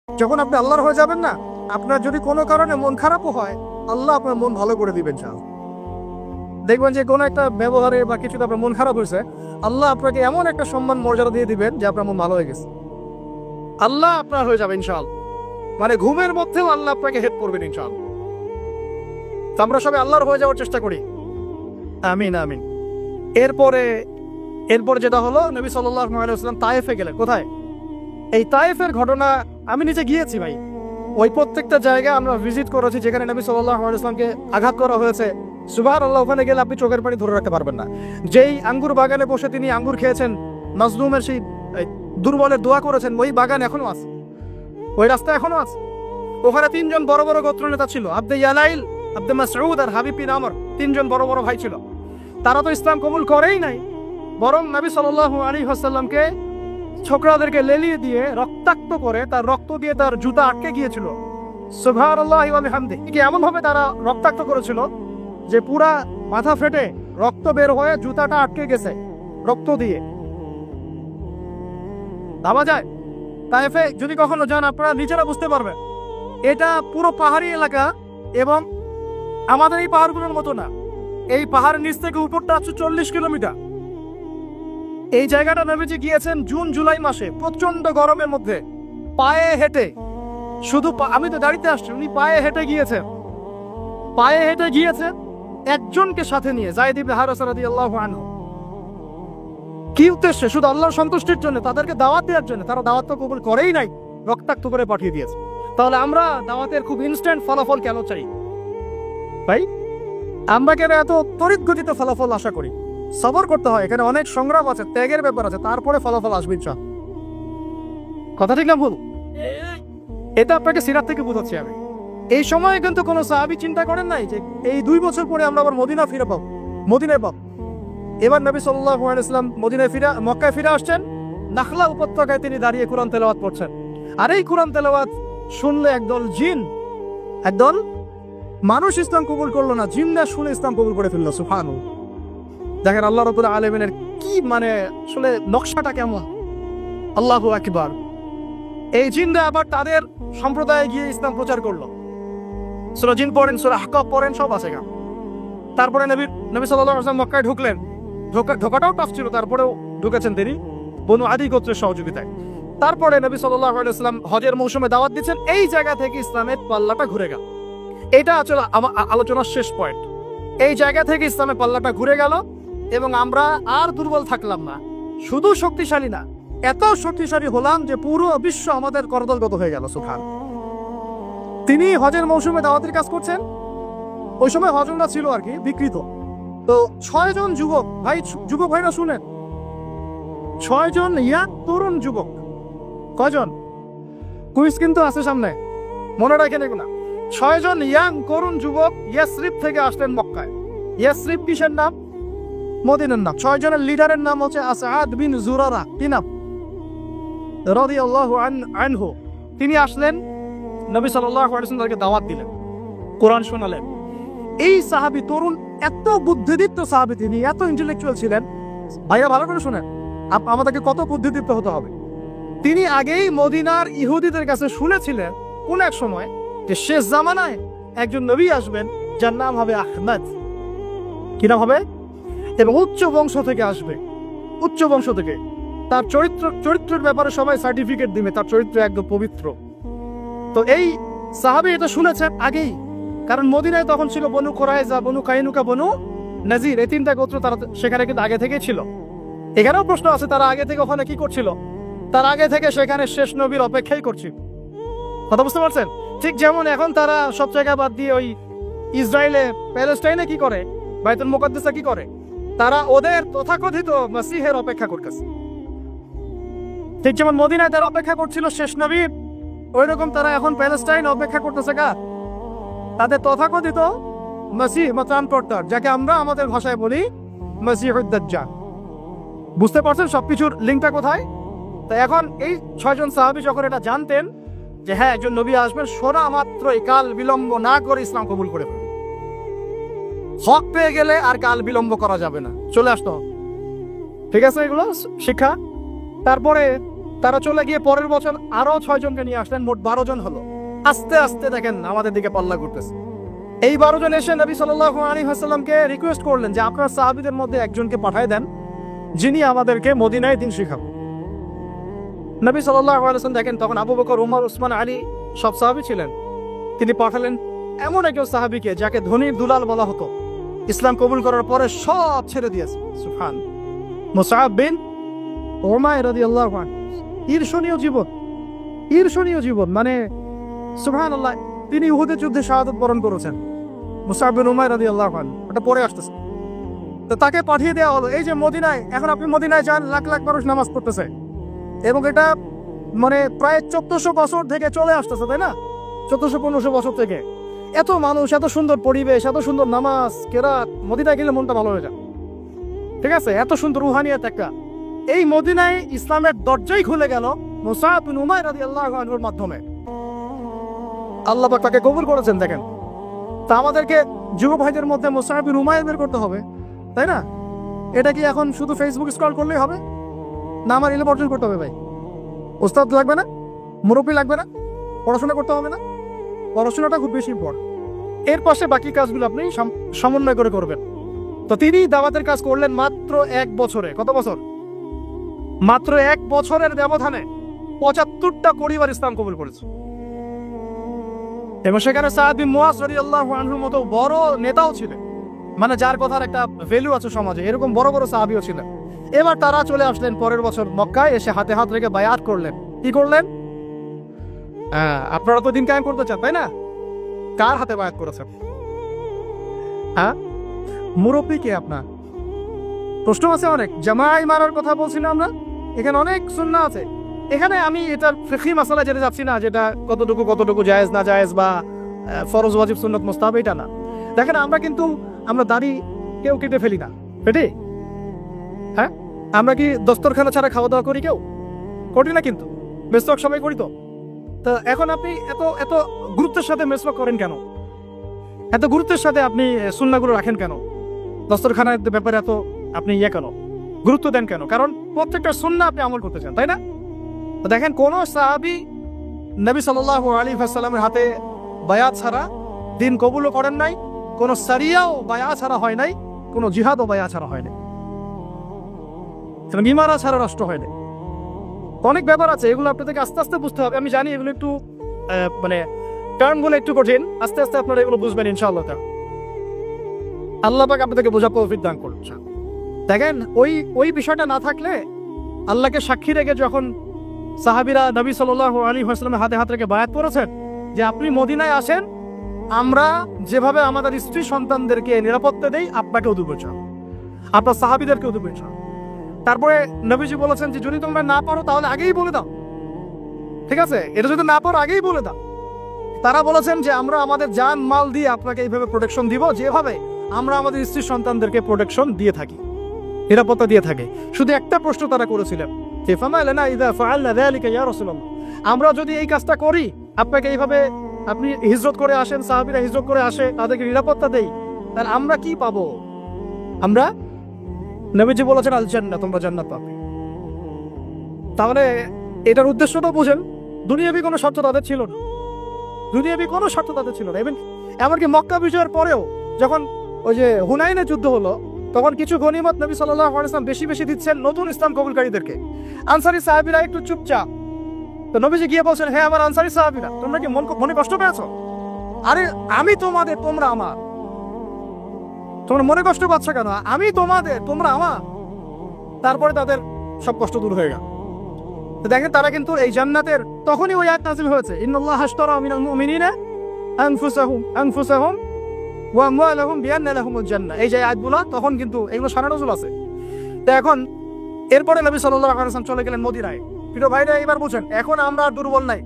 যখন আপনি আল্লাহর হয়ে যাবেন না, আপনার যদি কোনো কারণে মন খারাপও হয়, আল্লাহ আপনার মন ভালো করে দিবেন। দেখবেন যে কোনো একটা ব্যবহারে বা কিছুতে আপনার মন খারাপ হয়েছে, আল্লাহ আপনাকে এমন একটা সম্মান মর্যাদা দিয়ে দিবেন যে আপনার মন ভালো হয়ে গেছে। আল্লাহ আপনার হয়ে যাবে ইনশাআল্লাহ। মানে ঘুমের মধ্যেও আল্লাহ আপনাকে হেল্প করবেন ইনশাআল্লাহ। তো আমরা সবাই আল্লাহর হয়ে যাওয়ার চেষ্টা করি। আমিন আমিন। এরপরে যেটা হলো, নবী সাল্লাল্লাহু আলাইহি ওয়াসাল্লাম তায়েফে গেলেন। কোথায়? এই তায়েফের ঘটনা আমি নিজে গিয়েছি ভাই। ওই প্রত্যেকটা জায়গায় আমরা ভিজিট করেছি যেখানে নবী সাল্লাল্লাহু আলাইহি ওয়াসাল্লামকে আঘাত করা হয়েছে। সুবহানাল্লাহ, ওখানে গেলে আপনি চোখের পানি ধরে রাখতে পারবেন না। যেই আঙ্গুর বাগানে বসে তিনি আঙ্গুর খেয়েছেন, মাজলুমের সেই দুর্বলের দোয়া করেছেন, ওই বাগান এখনো আছে, ওই রাস্তা এখনো আছে। ওখানে তিনজন বড় বড় গোত্রনেতা ছিল, আব্দে ইয়ালাইল, আব্দে মাসউদ আর হাবিব বিন আমর। তিনজন বড় বড় ভাই ছিল। তারা তো ইসলাম কবুল করেই নাই, বরং নবী সাল্লাল্লাহু আলাইহি ওয়াসাল্লামকে ছোকরাদেরকে লেলিয়ে দিয়ে রক্তাক্ত করে তার রক্ত দিয়ে তার জুতা আটকে গিয়েছিল। সুবহানাল্লাহি ওয়া বিহামদিহি। এমন ভাবে তারা রক্তাক্ত করেছিল যে পুরা মাথা ফেটে রক্ত বের হয়ে জুতাটা আটকে গেছে রক্ত দিয়ে। ভাবা যায়? তাইফে যদি কখনো যান আপনারা নিজেরা বুঝতে পারবেন, এটা পুরো পাহাড়ি এলাকা এবং আমাদের এই পাহাড়গুলোর মতো না। এই পাহাড়ের নিচ থেকে উপরটা 40 কিলোমিটার। এই জায়গাটা নবীজি গিয়েছেন জুন জুলাই মাসে, প্রচন্ড গরমের মধ্যে, পায়ে হেঁটে। শুধু আমি তো গাড়িতে আসছি, উনি পায়ে হেঁটে গিয়েছেন একজনকে সাথে নিয়ে, যায়েদ ইবনে হারেসা রাদিয়াল্লাহু আনহু। কি উদ্দেশ্যে? শুধু আল্লাহর সন্তুষ্টির জন্য, তাদেরকে দাওয়াত দেওয়ার জন্য। তারা দাওয়াত তো কবুল করেই নাই, রক্তাক্ত করে পাঠিয়ে দিয়েছে। তাহলে আমরা দাওয়াতের খুব ইনস্ট্যান্ট ফলাফল কেন চাই ভাই? আমরা কেন এত তড়িৎ গতিতে ফলাফল আশা করি? সবর করতে হয়, এখানে অনেক সংগ্রাম আছে, ত্যাগের ব্যাপার আছে, তারপরে ফলাফল আসবে ইনশাআল্লাহ। কথা ঠিক না ভুল? এটা আপনাকে সিরাত থেকে বুঝাচ্ছি আমি। এই সময়ে কিন্তু কোনো সাহাবী চিন্তা করেন নাই যে এই 2 বছর পরে আমরা আবার মদিনায় পাবো। এবার নবী সাল্লাল্লাহু আলাইহি ওয়াসাল্লাম মক্কায় ফিরে আসছেন। নাখলা উপত্যকায় তিনি দাঁড়িয়ে কোরআন তেলাওয়াত করছেন। আর এই কোরআন তেলাওয়াত শুনলে একদল মানুষ ইসলাম কবুল করলো না, জিনরা শুনে ইসলাম কবুল করে ফেললো। সুবহানাল্লাহ। দেখেন আল্লাহ রাব্বুল আলামিনের কি মানে আসলে নকশাটা কেমন। আল্লাহু আকবার। এই জিনরা আবার তাদের সম্প্রদায়ে গিয়ে ইসলাম প্রচার করলো। সূরা জিন পড়েন, সূরা আহকাফ পড়েন, সব আছে। তারপরে নবী সাল্লাল্লাহু আলাইহি ওয়াসাল্লাম মক্কায় ঢুকলেন। ঢোকাটাও টাফ ছিল, তারপরেও ঢুকেছেন তিনি বনু আদি গোত্রের সহযোগিতায়। তারপরে নবী সাল্লাল্লাহু আলাইহি ওয়াসাল্লাম হজের মৌসুমে দাওয়াত দিচ্ছেন। এই জায়গা থেকে ইসলামের পাল্লাটা ঘুরে গেল। এটা আসলে আমার আলোচনার শেষ পয়েন্ট। এই জায়গা থেকে ইসলামের পাল্লাটা ঘুরে গেল এবং আমরা আর দুর্বল থাকলাম না, শুধু শক্তিশালী না, এত শক্তিশালী হলাম যে পুরো বিশ্ব আমাদের করদলগত হয়ে গেল। সুবহানাল্লাহ। তিনি হজের মৌসুমে দাওয়াতের কাজ করছেন। ওই সময় হজররা ছিল আর কি বিকৃত। তো 6 জন যুবক ভাইরা শুনেন, 6 জন ইয়াং তরুণ যুবক। কয়জন? কুইজ কিন্তু আছে সামনে, মনে রাখেন এগুলা। 6 জন ইয়াং তরুণ যুবক ইয়াসরিব থেকে আসলেন মক্কায়। ইয়াসরিব কিসের নাম? মদিনার নাম। 6 জনের লিডারের নাম হচ্ছে আসাদ বিন জুরারা। কি নাম? রাদিয়াল্লাহু আনহু। তিনি আসলেন, নবী সাল্লাল্লাহু আলাইহি ওয়াসাল্লামকে দাওয়াত দিলেন, কোরআন শোনালেন। এই সাহাবী তরুণ, এত বুদ্ধিদীপ্ত সাহাবী, তিনি এত ইন্টেলেকচুয়াল ছিলেন। ভাইয়া ভালো করে শুনেন, আমাদেরকে কত বুদ্ধিদীপ্ত হতে হবে। তিনি আগেই মদিনার ইহুদিদের কাছে শুনেছিলেন কোন এক সময় যে শেষ জামানায় একজন নবী আসবেন যার নাম হবে আহমদ। কি নাম হবে? এবং উচ্চ বংশ থেকে আসবে, উচ্চ বংশ থেকে। তার চরিত্রের ব্যাপারে সবাই সার্টিফিকেট দিবে, তার চরিত্র একদম পবিত্র। তো এই সাহাবী এটা শুনেছেন আগেই, কারণ মদিনায় তখন ছিল বনু কুরাইজা, বনু কাইনুকা, বনু নাজির, এই 3টা গোত্র। তারা সেখানে কিন্তু আগে থেকেই ছিল। এখানেও প্রশ্ন আছে, তারা আগে থেকে ওখানে কি করছিল? তার আগে থেকে সেখানে শেষ নবীর অপেক্ষাই করছিল। কথা বুঝতে পারছেন? ঠিক যেমন এখন তারা সব জায়গা বাদ দিয়ে ওই ইসরায়েলে, প্যালেস্টাইনে কি করে, বাইতুল মুকাদ্দাসে কি করে, তারা ওদের তথাকথিত মাসিহের অপেক্ষা করতেছে। ঠিক যেমন মদিনায় তারা অপেক্ষা করছিল শেষ নবীর, ওই রকম তারা এখন প্যালেস্টাইন অপেক্ষা করতেছে তাদের তথাকথিত মাসিহ বা ত্রাণকর্তা, যাকে আমরা আমাদের ভাষায় বলি মাসিহুদ দাজ্জাল। বুঝতে পারছেন সবকিছুর লিঙ্কটা কোথায়? তো এখন এই 6 জন সাহাবী যখন এটা জানতেন যে হ্যাঁ একজন নবী আসবেন, শোনা মাত্রই কাল বিলম্ব না করে ইসলাম কবুল করে ফেলবেন। হক পেয়ে গেলে আর কাল বিলম্ব করা যাবে না, চলে আসতো। ঠিক আছে, এগুলো শিক্ষা। তারপরে তারা চলে গিয়ে পরের বছর আরো 6 জনকে নিয়ে আসলেন, মোট 12 জন হলো। আস্তে আস্তে দেখেন আমাদের দিকে পাল্লা করতেছে। এই 12 জন এসে নবী সাল্লাল্লাহু আলাইহি ওয়াসাল্লামকে রিকোয়েস্ট করলেন যে আপনার সাহাবীদের মধ্যে একজনকে পাঠিয়ে দেন যিনি আমাদেরকে মদিনায় দিন শিখাবেন। নবী সাল্লাল্লাহু আলাইহি ওয়াসাল্লাম দেখেন তখন আবু বকর, উমর, উসমান, আলী সব সাহাবী ছিলেন। তিনি পাঠালেন এমন একজন সাহাবীকে যাকে ধনীর দুলাল বলা হতো, ইসলাম কবুল করার পরে সব ছেড়ে দিয়েছে। সুবহান। মুসআব বিন উমাইর রাদিয়াল্লাহু আনহু। ঈর্ষণীয় জীবন, ঈর্ষণীয় জীবন, মানে সুবহানাল্লাহ। তিনি উহুদের যুদ্ধে শাহাদাত বরণ করেছেন। মুসআব বিন উমাইর রাদিয়াল্লাহু আনহু, এটা পরে আসতেছে। তো তাকে পাঠিয়ে দেওয়া হলো এই যে মদিনায়। এখন আপনি মদিনায় যান, লাখ লাখ মানুষ নামাজ পড়তেছে এবং এটা মানে প্রায় 1400 বছর থেকে চলে আসতেছে, তাই না? 1400-1500 বছর থেকে এত মানুষ, এত সুন্দর পরিবেশ, এত সুন্দর নামাজ কেরাত, মদিনায় গেলে মনটা ভালো হয়ে যায়। ঠিক আছে, এত সুন্দর রুহানিয়াত একটা। এই মদিনায় ইসলামের দরজাই খুলে গেল মুসআব বিন উমাইর রাদিয়াল্লাহু আনহুর মাধ্যমে। আল্লাহ পাক তাকে কবুল করেছেন। দেখেন, তা আমাদেরকে যুব ভাইদের মধ্যে মুসআব বিন উমাইর বের করতে হবে, তাই না? এটা কি এখন শুধু ফেসবুক স্ক্রল করলেই হবে? না, আমার ইলম অর্জন করতে হবে ভাই। ওস্তাদ লাগবে না, মুরব্বী লাগবে না, পড়াশোনা করতে হবে না? পড়াশোনাটা খুব বেশি ইম্পর্টেন্ট। এর পাশে বাকি কাজগুলো আপনি সমন্বয় করে করবেন। তো তিনি দাওয়াতের কাজ করলেন মাত্র 1 বছরে। কত বছর? মাত্র 1 বছরের ব্যবধানে 75টা পরিবার ইসলাম কবুল করেছে। এবং সেখানে সাদ বিন মুআজ রাদিয়াল্লাহু আনহুর মতো বড় নেতাও ছিলেন, মানে যার কথার একটা ভ্যালু আছে সমাজে, এরকম বড় বড় সাহাবীও ছিলেন। এবার তারা চলে আসলেন পরের বছর মক্কায়, এসে হাতে হাত রেখে বায়াত করলেন। কি করলেন? আপনারা তো দিন কায়েম করতে চান, তাই না? কার হাতে বায়াত করেছেন? হ্যাঁ, মুরব্বী কে আপনার? প্রশ্ন আছে অনেক। জামাই মারার কথা বলছিলাম আমরা, এখানে অনেক সুন্নাহ আছে। এখানে আমি এটার ফিকহি মাসালা যেতে যাচ্ছি না, যেটা কতটুকু জায়েজ না জায়েজ বা ফরজ ওয়াজিব সুন্নাত মুস্তাহাব, এটা না। দেখেন, আমরা দাড়ি কেউ কেটে ফেলি না, পেটে। হ্যাঁ, আমরা কি দস্তরখানা ছাড়া খাওয়া দাওয়া করি? কেউ করি না, কিন্তু মেসওয়াক সবাই করি। তো এখন আপনি এত এত গুরুত্বের সাথে মেসওয়াক করেন কেন? এত গুরুত্বের সাথে আপনি সুন্নাহগুলো রাখেন কেন? দস্তরখানার ব্যাপারে এত আপনি কেন গুরুত্ব দেন কেন? কারণ প্রত্যেকটা সুন্নাহ আপনি আমল করতে চান, তাই না? তো দেখেন, কোন সাহাবী নবী সাল্লাল্লাহু আলাইহি ওয়াসাল্লামের হাতে বায়াত ছাড়া দিন কবুলও করেন নাই, কোন সারিয়াও বায়াত ছাড়া হয় নাই, কোন জিহাদও বায়াত ছাড়া হয় নাই, মিমারা ছাড়া রাষ্ট্র হয় নাই। অনেক ব্যাপার আছে, এগুলো আপনাদেরকে আস্তে আস্তে বুঝতে হবে। আমি জানি এগুলো একটু মানে টার্মগুলো একটু কঠিন, আস্তে আস্তে আপনারা এগুলো বুঝবেন ইনশাআল্লাহ। আল্লাহ পাক আপনাদেরকে বোঝার তৌফিক দান করুন। দেখেন, ওই বিষয়টা না থাকলে, আল্লাহকে সাক্ষী রেখে যখন সাহাবীরা নবী সাল্লাল্লাহু আলাইহি ওয়াসাল্লামের হাতে হাত রেখে বায়াত করেছেন যে আপনি মদিনায় আসেন, আমরা যেভাবে আমাদের স্ত্রী সন্তানদেরকে নিরাপত্তা দেই, আপনাকেও দেব, আপনার সাহাবীদেরকেও দেব। তারপরে নবীজি বলেছেন যে যদি তোমরা না পারো তাহলে আগেই বলে দাও, ঠিক আছে? এটা যদি না পারো আগেই বলে দাও। তারা বলেছেন যে আমরা আমাদের জান মাল দিয়ে আপনাকে এইভাবে প্রোটেকশন দিব, যেভাবে আমরা আমাদের স্ত্রী সন্তানদেরকে প্রোটেকশন দিয়ে থাকি, নিরাপত্তা দিয়ে থাকি। শুধু একটা প্রশ্ন তারা করেছিলেন যে ফামা লানা ইযা ফাআলনা যালিকা ইয়া রাসূলুল্লাহ, আমরা যদি এই কাজটা করি, আপনাকে এইভাবে আপনি হিজরত করে আসেন, সাহাবীরা হিজরত করে আসে, তাদেরকে নিরাপত্তা দেই, তাহলে আমরা কি পাবো? আমরা, নবীজি বলেছেন আল জান্নাহ, তোমরা জান্নাত পাবে। তাহলে এটার উদ্দেশ্যটা বুঝেন, দুনিয়াবি কোনো শর্ত তাদের ছিল না, দুনিয়াবি কোনো শর্ত তাদের ছিল না। এমনকি মক্কা বিজয়ের পরেও যখন ওই যে হুনাইনের যুদ্ধ হলো, তখন কিছু গনিমত নবী সাল্লাল্লাহু আলাইহি ওয়াসাল্লাম বেশি বেশি দিচ্ছেন নতুন ইসলাম কবুলকারীদেরকে। আনসারী সাহাবীরা একটু চুপচাপ। তো নবীজি গিয়ে বলছেন, হ্যাঁ আমার আনসারী সাহাবীরা, তোমরা কি মনে কষ্ট পেয়েছো? আরে আমি তোমাদের, তোমরা আমার। তোমরা মনে কষ্ট পাচ্ছ কেন? আমি তোমাদের, তোমরা আমার। তারপরে তাদের সব কষ্ট দূর হয়ে গেল। তো দেখেন, তারা কিন্তু এই জান্নাতের তখনই ওই আয়াত নাযিল হয়েছে, ইন্নাল্লাহা আশতারা মিনাল মুমিনিনা আনফুসাহুম ওয়া আমওয়ালাহুম বিআন্না লাহুমুল জান্নাহ। এই যে আয়াতগুলো, তখন কিন্তু এগুলো সারা নজুল আছে। তো এখন এরপরে নবী সাল্লাল্লাহু আলাইহি ওয়াসাল্লাম চলে গেলেন মদিনায়। প্রিয় ভাইরা, এবার বুঝেন, এখন আমরা আর দুর্বল নাই।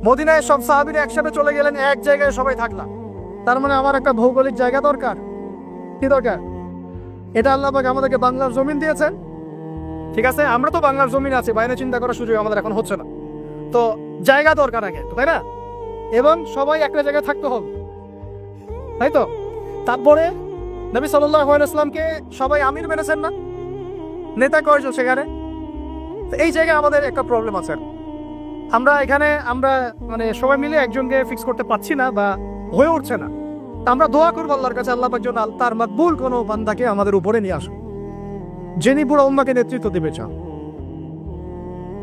মদিনায় সব সাহাবীরা একসাথে চলে গেলেন, এক জায়গায় সবাই থাকলাম। তার মানে আমার একটা ভৌগোলিক জায়গা দরকার। কি দরকার? এটা আল্লাহ পাক আমাদেরকে বাংলার জমিন দিয়েছেন, ঠিক আছে? আমরা তো বাংলার জমিন আছে, বাইরে চিন্তা করার সুযোগ আমাদের এখন হচ্ছে না। তো জায়গা দরকার আগে, তাই না? এবং সবাই একটা জায়গায় থাকতে হবে, তাই তো? তারপরে নবী সাল্লাল্লাহু আলাইহি ওয়াসাল্লামকে সবাই আমির মেনেছেন না? নেতা কয়জন সেখানে? এই জায়গায় আমাদের একটা প্রবলেম আছে। আমরা এখানে মানে সবাই মিলে একজনকে ফিক্স করতে পারছি না বা হয়ে উঠছে না। আমরা দোয়া করবো আল্লাহর কাছে, আল্লাহ পাক যেন তার মাকবুল কোনো বান্দাকে আমাদের উপরে নিয়ে আসুন, যিনি পুরো উম্মাহকে নেতৃত্ব দিবে চান।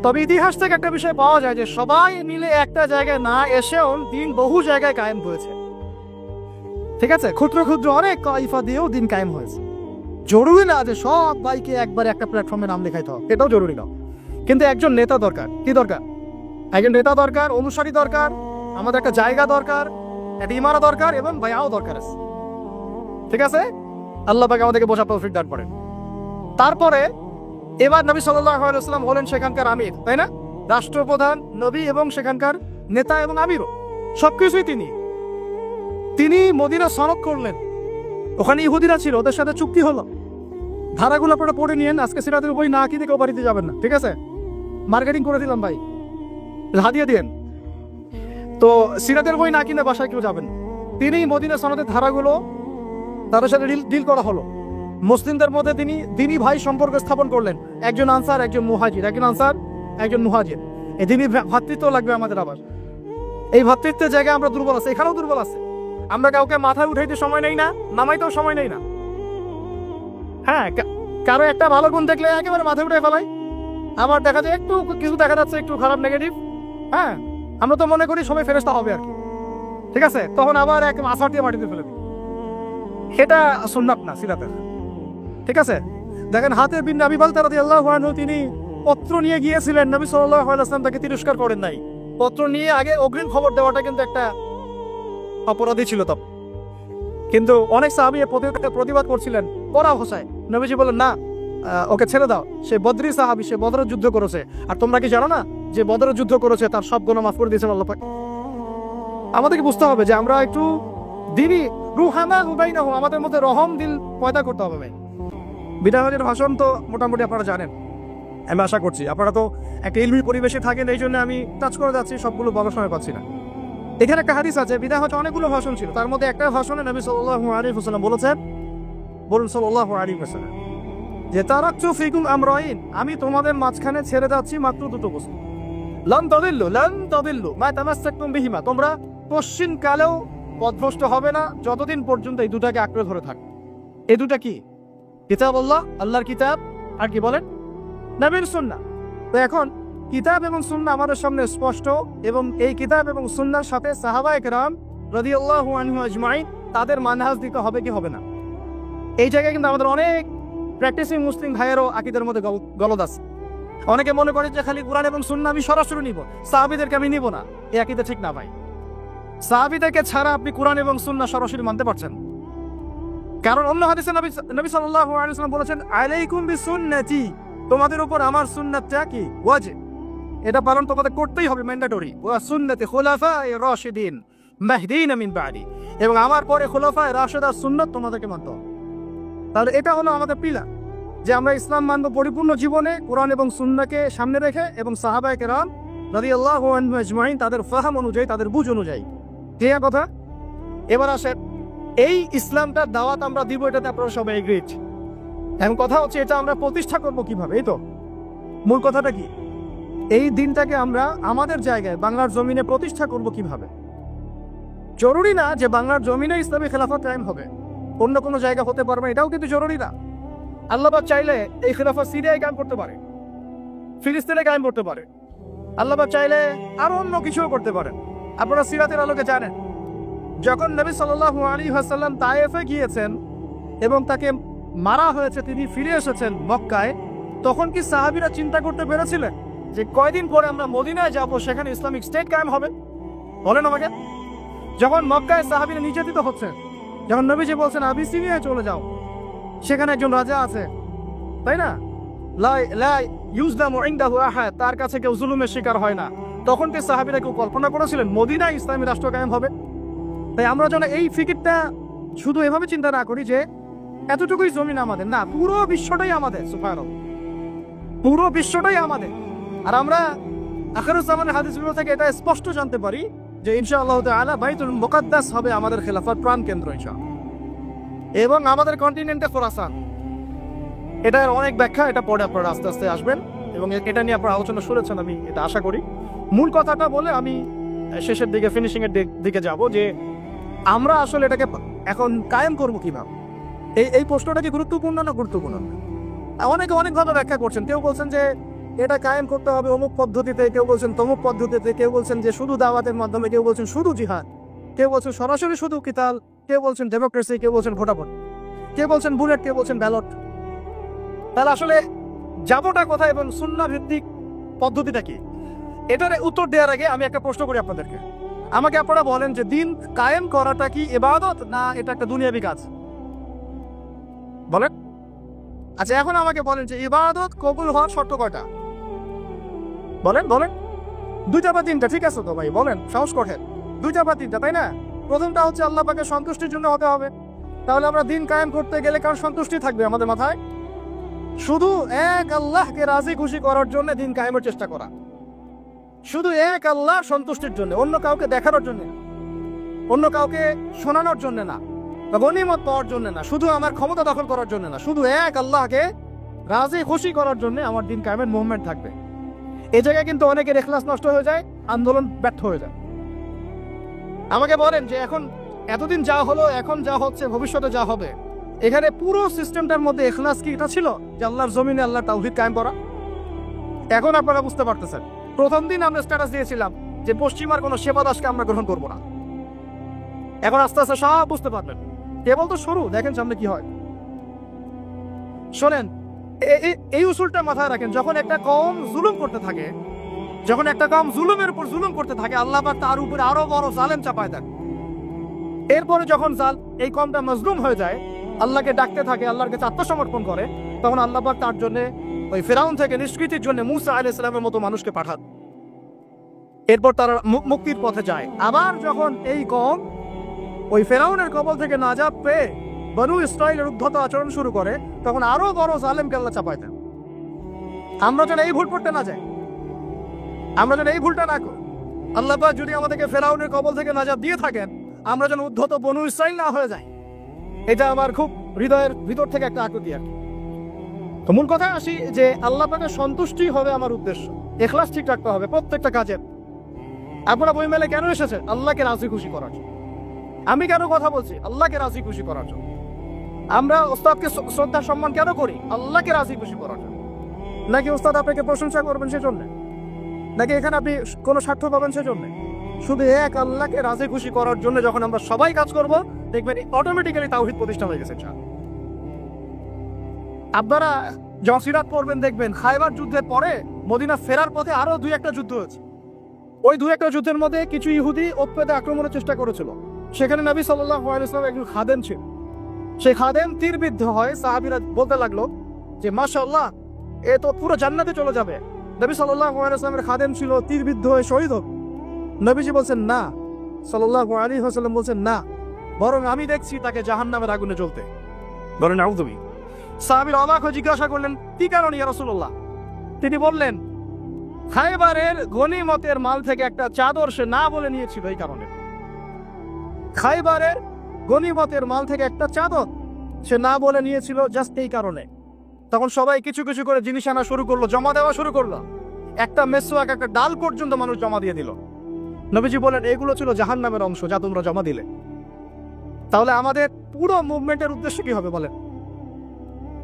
তবে ইতিহাস থেকে একটা বিষয় পাওয়া যায় যে সবাই মিলে একটা জায়গায় না এসেও দিন বহু জায়গায় কায়েম হয়েছে। ঠিক আছে, ক্ষুদ্র ক্ষুদ্র অনেক তাইফা দিয়েও দিন কায়েম হয়েছে। জরুরি না যে সব ভাইকে একবার একটা প্ল্যাটফর্মে নাম লেখাইতে হবে, এটাও জরুরি না। কিন্তু একজন নেতা দরকার। কি দরকার? একজন নেতা দরকার, অনুসারী দরকার, আমাদের একটা জায়গা দরকার, একটা ইমারত দরকার এবং বায়াও দরকার আছে। ঠিক আছে, আল্লাহ পাক আমাদেরকে বোঝার তৌফিক দান করেন। তারপরে এবার নবী সাল্লাল্লাহু আলাইহি ওয়াসাল্লাম হলেন সেখানকার আমির, তাই না? রাষ্ট্রপ্রধান, নবী এবং সেখানকার নেতা এবং আমিরও, সবকিছুই তিনি মদিনা সনদ করলেন। ওখানে ইহুদিরা ছিল, ওদের সাথে চুক্তি হলো, ধারাগুলো আপনারা পড়ে নিয়েন। আজকে সিরাতের বই না কিনে কেউ বাড়িতে যাবেন না, ঠিক আছে? মার্কেটিং করে দিলাম ভাই, হাদিয়া দিয়েন। তো সিরাতের বই না কিনে বাসায় কেউ যাবেন না। তিনি মদিনা সনদের ধারাগুলো তাদের সাথে ডিল করা হলো। মুসলিমদের মধ্যে তিনি দিনী ভাই সম্পর্ক স্থাপন করলেন, একজন আনসার একজন মুহাজির, একজন আনসার একজন মুহাজির। এই দিনী ভাতৃত্ব লাগবে আমাদের। আবার এই ভাতৃত্বের জায়গায় আমরা দুর্বল আছে, এখানেও দুর্বল আছে। আমরা কাউকে মাথায় উঠাইতে সময় নেই না, নামাইতেও সময় নেই না। হ্যাঁ, কারো একটা ভালো গুণ দেখলে একেবারে মাথায় উঠে ফেলাই। আমার দেখা যায় একটু কিছু দেখা যাচ্ছে একটু খারাপ নেগেটিভ, হ্যাঁ, আমরা তো মনে করি সবাই ফেরেশতা হবে আর কি। ঠিক আছে, তখন আবার এক আছাড় দিয়ে মাটিতে ফেলে দিই। সেটা সুন্নাত না সিরাতের। ঠিক আছে, দেখেন হাতেব বিন আবি বালতা রাদিয়াল্লাহু আনহু তিনি পত্র নিয়ে গিয়েছিলেন, নবী সাল্লাল্লাহু আলাইহি ওয়াসাল্লাম তাকে তিরস্কার করেন নাই। পত্র নিয়ে আগে অগ্রিম খবর দেওয়াটা কিন্তু একটা অপরাধী ছিল তখন। কিন্তু অনেক সাহাবী প্রতিবাদ করছিলেন কড়া ভাষায়। নবীজি বলেন না, ওকে ছেড়ে দাও, সে বদরি সাহাবী, সে বদরের যুদ্ধ করেছে। আর তোমরা কি জানো না যে বদরের যুদ্ধ করেছে তার সব গুনাহ মাফ করে দিয়েছেন আল্লাহ পাক? আমাদেরকে বুঝতে হবে যে আমরা একটু দিনই রুহামা হুবাইনাহু, আমাদের মধ্যে রহম দিল পয়দা করতে হবে ভাই। বিদায় হজের ভাষণ তো মোটামুটি আপনারা জানেন, আমি আশা করছি। আপনারা তো একটা ইলমি পরিবেশে থাকেন, এই জন্য আমি টাচ করে যাচ্ছি, সবগুলো বলার সময় পাচ্ছি না। এখানে একটা হাদিস আছে, বিদায় হজে অনেকগুলো ভাষণ ছিল, তার মধ্যে একটা ভাষণে নবী সাল্লাল্লাহু আলাইহি ওয়াসাল্লাম বলেছেন, বলুন সাল্লাল্লাহু আলাইহি ওয়াসাল্লাম, যে তারাকতু ফিকুম আমরাইন, আমি তোমাদের মাঝখানে ছেড়ে যাচ্ছি মাত্র দুটো বস্তু। লান তাদিল্লু মা তামাসসাকতুম বিহিমা, তোমরা পশ্চিম কালেও পথভ্রষ্ট হবে না যতদিন পর্যন্ত এই দুটাকে আঁকড়ে ধরে থাকবে। এই দুটা কি? কিতাব আল্লাহ, আল্লাহর কিতাব, আর কি বলেন? নবীর সুন্নাহ। তো এখন কিতাব এবং সুন্নাহ আমাদের সামনে স্পষ্ট, এবং এই কিতাব এবং সুন্নাহর সাথে সাহাবায়ে কেরাম রাদিয়াল্লাহু আনহুম আজমাইন তাদের মানহাজ দিতে হবে কি হবে না? এই জায়গায় কিন্তু আমাদের অনেক প্র্যাকটিসিং মুসলিম ভাইয়েরও আকীদার মধ্যে গলদ আছে। অনেকে মনে করে যে খালি কোরআন এবং সুন্নাহ আমি সরাসরি নিব, সাহাবীদেরকে আমি নিব না। এই আকীদা ঠিক না ভাই। সাহাবীদেরকে ছাড়া আপনি কোরআন এবং সুন্নাহ সরাসরি মানতে পারছেন। কারণ অন্য হাদিসে নবী সাল্লাল্লাহু আলাইহি ওয়াসাল্লাম বলেছেন, আলাইকুম বিসুন্নতি, তোমাদের উপর আমার সুন্নাতটা কি ওয়াজিব, এটা পালন তোমাদের করতেই হবে, ম্যান্ডেটরি। ওয়া সুন্নতি খুলাফায়ে রাশিদিন মাহদিন মিন বাদি, এবং আমার পরে খুলাফায়ে রাশিদার সুন্নাত তোমাদেরকে মানতে হবে। তাহলে এটা হলো আমাদের পিলার, যে আমরা ইসলাম মানব পরিপূর্ণ জীবনে কোরআন এবং সুন্নাহকে সামনে রেখে, এবং সাহাবায়ে কেরাম রাদিয়াল্লাহু আনহুম আজমাইন তাদের ফাহাম অনুযায়ী, তাদের বুঝ অনুযায়ী। ঠিক কথা। এবার আসেন, এই ইসলামটার দাওয়াত আমরা দিব, এটাতে আপনারা সবাই এগ্রিড। এখন কথা হচ্ছে এটা আমরা প্রতিষ্ঠা করব কিভাবে, এই তো মূল কথাটা কি? এই দিনটাকে আমরা আমাদের জায়গায় বাংলার জমিনে প্রতিষ্ঠা করব কিভাবে? জরুরি না যে বাংলার জমিনে ইসলামী খেলাফত কায়েম হবে, অন্য কোনো জায়গা হতে পারবে, এটাও কিন্তু জরুরি না। আল্লাহ পাক চাইলে এই খেলাফত সিরিয়ায় কায়েম করতে পারে, ফিলিস্তিনে কায়েম করতে পারে, আল্লাহ পাক চাইলে আরো অন্য কিছুও করতে পারেন। আপনারা সিরাতের আলোকে জানেন, যখন নবী সাল্লাল্লাহু আলাইহি ওয়াসাল্লাম তায়েফে গিয়েছেন এবং তাকে মারা হয়েছে, তিনি ফিরে এসেছেন মক্কায়, তখন কি সাহাবীরা চিন্তা করতে পেরেছিলেন যে কয়দিন পরে আমরা মদিনায় যাব, সেখানে ইসলামিক স্টেট কায়েম হবে? বলেন আমাকে। যখন মক্কায় সাহাবীরা নির্যাতিত হচ্ছে, যখন নবীজি বলছেন আবিসিনিয়ায় চলে যাও, সেখানে একজন রাজা আছে, তাই না? লা ইউজলামু ইনদাহু আহাদ, তার কাছে কেউ জুলুমের শিকার হয় না। তখন কি সাহাবীরা কেউ কল্পনা করেছিলেন মদিনায় ইসলামী রাষ্ট্র কায়েম হবে? তাই আমরা যেন এই ফিকিরটা শুধু এভাবে চিন্তা না করি যে এতটুকুই জমিন আমাদের, না, পুরো বিশ্বটাই আমাদের। সুবহানাল্লাহ, পুরো বিশ্বটাই আমাদের। আর আমরা আখিরুজ জামানের হাদিসগুলো থেকে এটা স্পষ্ট জানতে পারি যে ইনশাআল্লাহ তাআলা বাইতুল মুকাদ্দাস হবে আমাদের খেলাফত প্রাণ কেন্দ্র ইনশাআল্লাহ, এবং আমাদের কন্টিনেন্টে খোরাসান। এটার অনেক ব্যাখ্যা, এটা পরে আপনারা আস্তে আস্তে আসবেন। এবং এটা নিয়ে আপনারা আলোচনা শুনেছেন, আমি এটা আশা করি। মূল কথাটা বলে আমি শেষের দিকে, ফিনিশিং এর দিকে যাব, যে আমরা আসলে এটাকে এখন কায়েম করবো কিভাবে। এই প্রশ্নটা কি গুরুত্বপূর্ণ না গুরুত্বপূর্ণ? অনেকে অনেকভাবে ব্যাখ্যা করছেন। কেউ বলছেন যে এটা কায়েম করতে হবে অমুক পদ্ধতিতে, কেউ বলছেন তমুক পদ্ধতিতে, কেউ বলছেন যে শুধু দাওয়াতের মাধ্যমে, কেউ বলছেন শুধু জিহাদ, কেউ বলছেন সরাসরি শুধু কিতাল, কেউ বলছেন ডেমোক্রেসি, কেউ বলছেন ভোটাভোট, কেউ বলছেন বুলেট, কেউ বলছেন ব্যালট। তাহলে আসলে যাবোটা কোথায় এবং সুন্নাহ ভিত্তিক পদ্ধতিটা কি? এটার উত্তর দেওয়ার আগে আমি একটা প্রশ্ন করি আপনাদেরকে। আমাকে আপনারা বলেন যে দিন কায়েম করাটা কি ইবাদত না এটা একটা দুনিয়াবি কাজ? বলেন। আচ্ছা, এখন আমাকে বলেন যে ইবাদত কবুল হওয়ার শর্ত কয়টা? বলেন বলেন। 2টা বা 3টা? ঠিক আছে তো ভাই, বলেন, সাহস করেন। 2টা বা 3টা, তাই না? প্রথমটা হচ্ছে আল্লাহ পাকের সন্তুষ্টির জন্য হতে হবে। তাহলে আমরা দিন কায়েম করতে গেলে কার সন্তুষ্টি থাকবে আমাদের মাথায়? শুধু এক আল্লাহকে রাজি খুশি করার জন্য দিন কায়েমের চেষ্টা করা, শুধু এক আল্লাহ সন্তুষ্টির জন্য, অন্য কাউকে দেখানোর জন্য, অন্য কাউকে শোনানোর জন্য না, বা গনিমত পাওয়ার জন্য না, শুধু আমার ক্ষমতা দখল করার জন্য না, শুধু এক আল্লাহকে রাজি খুশি করার জন্য আমার দিন কায়েমের মুভমেন্ট থাকবে। এই জায়গায় কিন্তু অনেকের ইখলাস নষ্ট হয়ে যায়, আন্দোলন ব্যর্থ হয়ে যায়। আমাকে বলেন যে এখন এতদিন যা হলো, এখন যা হচ্ছে, ভবিষ্যতে যা হবে, এখানে পুরো সিস্টেমটার মধ্যে ইখলাস কি এটা ছিল যে আল্লাহর জমিনে আল্লাহর তাওহীদ কায়েম করা? এখন আপনারা বুঝতে পারতেছেন। প্রথম দিন আমরা স্ট্যাটাস দিয়েছিলাম যে পশ্চিমার কোনো সেবা দাসকে আমরা গ্রহণ করবো না। এখন আস্তে আস্তে সব বুঝতে পারবেন। কেবল তো শুরু, দেখেন সামনে কি হয়। শোনেন, এই উসুলটা মাথায় রাখেন। যখন একটা কওম জুলুম করতে থাকে, যখন একটা কওম জুলুমের উপর জুলুম করতে থাকে, আল্লাহ পাক তার উপরে আরো বড় জালেম চাপায় দেন। এরপরে যখন এই কওমটা মজলুম হয়ে যায়, আল্লাহকে ডাকতে থাকে, আল্লাহর কাছে আত্মসমর্পণ করে, তখন আল্লাহ পাক তার জন্য ওই ফিরাউন থেকে নিষ্কৃতির জন্য মুসা আলাইহিস সালামের মতো মানুষকে পাঠান। এরপর তারা মুক্তির পথে যায়। আবার যখন এই কওম ওই ফিরাউনের কবল থেকে নাজাত পেয়ে বনু ইসরাইলের উদ্ধত আচরণ শুরু করে, তখন আরো বড় জালেমকে আল্লাহ চাপায় দেন। আমরা যেন এই ভুল করতে না যাই, আমরা যেন এই ভুলটা না করি। আল্লাহ পাক যদি আমাদেরকে ফিরাউনের কবল থেকে নাজাত দিয়ে থাকেন, আমরা যেন উদ্ধত বনু ইসরাইল না হয়ে যাই। এটা আমার খুব হৃদয়ের ভিতর থেকে একটা আকুতি আর কি। তো মূল কথায় আসি যে আল্লাহ পাকের সন্তুষ্টি হবে আমার উদ্দেশ্য। ইখলাস ঠিক রাখতে হবে প্রত্যেকটা কাজে। আপনারা বই মেলে কেন এসেছেন? আল্লাহকে রাজি খুশি করার জন্য। আমি কেন কথা বলছি? আল্লাহকে রাজি খুশি করার জন্য। আমরা ওস্তাদকে শ্রদ্ধা সম্মান কেন করি? আল্লাহকে রাজি খুশি করার জন্য। নাকি ওস্তাদ আপনাকে প্রশংসা করবেন সেজন্য, নাকি এখানে আপনি কোনো স্বার্থ পাবেন সেজন্য? শুধু এক আল্লাহকে রাজি খুশি করার জন্য যখন আমরা সবাই কাজ করব, দেখবেন অটোমেটিক্যালি তাওহীদ প্রতিষ্ঠা হয়ে গেছে। আপনারা যখন সিরাত পড়বেন দেখবেন খায়বার যুদ্ধের পরে মদিনা ফেরার পথে আরো 2-1টা যুদ্ধ হয়েছে। ওই 2-1টা যুদ্ধের মধ্যে কিছু ইহুদি ওৎপেতে আক্রমণের চেষ্টা করেছিল। সেখানে নবী সাল্লাল্লাহু আলাইহি ওয়াসাল্লাম একজন খাদেম ছিল। সেই খাদেম তীরবিদ্ধ হয়। সাহাবীরা বলতে লাগলো যে মাশাআল্লাহ, এ তো পুরো জান্নাতে চলে যাবে। নবী সাল্লাল্লাহু আলাইহি ওয়াসাল্লামের খাদেম ছিল, তীরবিদ্ধ হয়ে শহীদ হোক। নবীজি বলছেন না, সাল্লাল্লাহু আলাইহি ওয়াসাল্লাম বলছেন না, বরং আমি দেখছি তাকে জাহান্নামের আগুনে জ্বলতে। বলেন আউযুবিল্লাহ। সাহাবীরা অবাক হয়ে জিজ্ঞাসা করলেন, কি কারণে ইয়া রাসূলুল্লাহ? তিনি বললেন, খায়বারের গনিমতের মাল থেকে একটা চাদর সে না বলে নিয়েছিল, এই কারণে। খায়বারের গনিমতের মাল থেকে একটা চাদর সে না বলে নিয়েছিল, জাস্ট এই কারণে। তখন সবাই কিছু কিছু করে জিনিস আনা শুরু করলো, জমা দেওয়া শুরু করলো। একটা মেসওয়াক, একটা ডাল পর্যন্ত মানুষ জমা দিয়ে দিল। নবীজি বলেন, এগুলো ছিল জাহান্নামের অংশ যা তোমরা জমা দিলে। তাহলে আমাদের পুরো মুভমেন্টের উদ্দেশ্য কি হবে বলেন?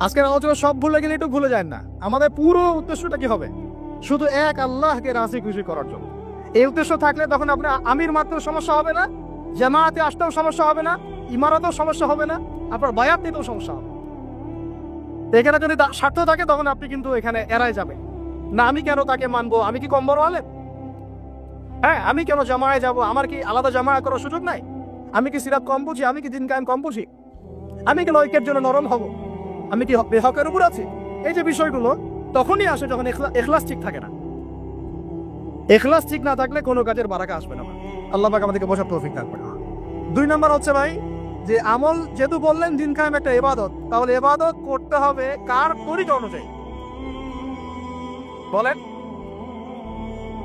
আজকের আলোচনা সব ভুলে গেলে একটু ভুলে যায় না, আমাদের পুরো উদ্দেশ্যটা কি হবে? শুধু এক আল্লাহকে রাজি খুশি করার জন্য। এই উদ্দেশ্য থাকলে তখন আপনার আমির মাত্র সমস্যা হবে না, জামায়াতে আসতেও সমস্যা হবে না, ইমারতেও সমস্যা হবে না, আপনার বায়াত নিতেও সমস্যা হবে। এখানে যদি স্বার্থ থাকে তখন আপনি কিন্তু এখানে এড়াই যাবে না। আমি কেন তাকে মানবো? আমি কি কম বড় আলেম? হ্যাঁ, আমি কেন জামায়ায় যাব? আমার কি আলাদা জামায়াত করার সুযোগ নাই? আমি কি সিরাত কম বুঝি? আমি কি দিন কায়েম কম বুঝি? আমি কি ঐক্যের জন্য নরম হব? আমি কি বেহকের উপর আছি? এই যে বিষয়গুলো তখনই আসে যখন ইখলাস ঠিক থাকে না। ইখলাস ঠিক না থাকলে কোনো কাজের বারাকা আসবে না। আল্লাহ পাক আমাদেরকে বোঝার তৌফিক দান করুন। 2 নাম্বার হচ্ছে ভাই যে আমল, যেহেতু বললেন দিন কায়েম একটা ইবাদত, তাহলে ইবাদত করতে হবে কার তরিকা অনুযায়ী? বলেন।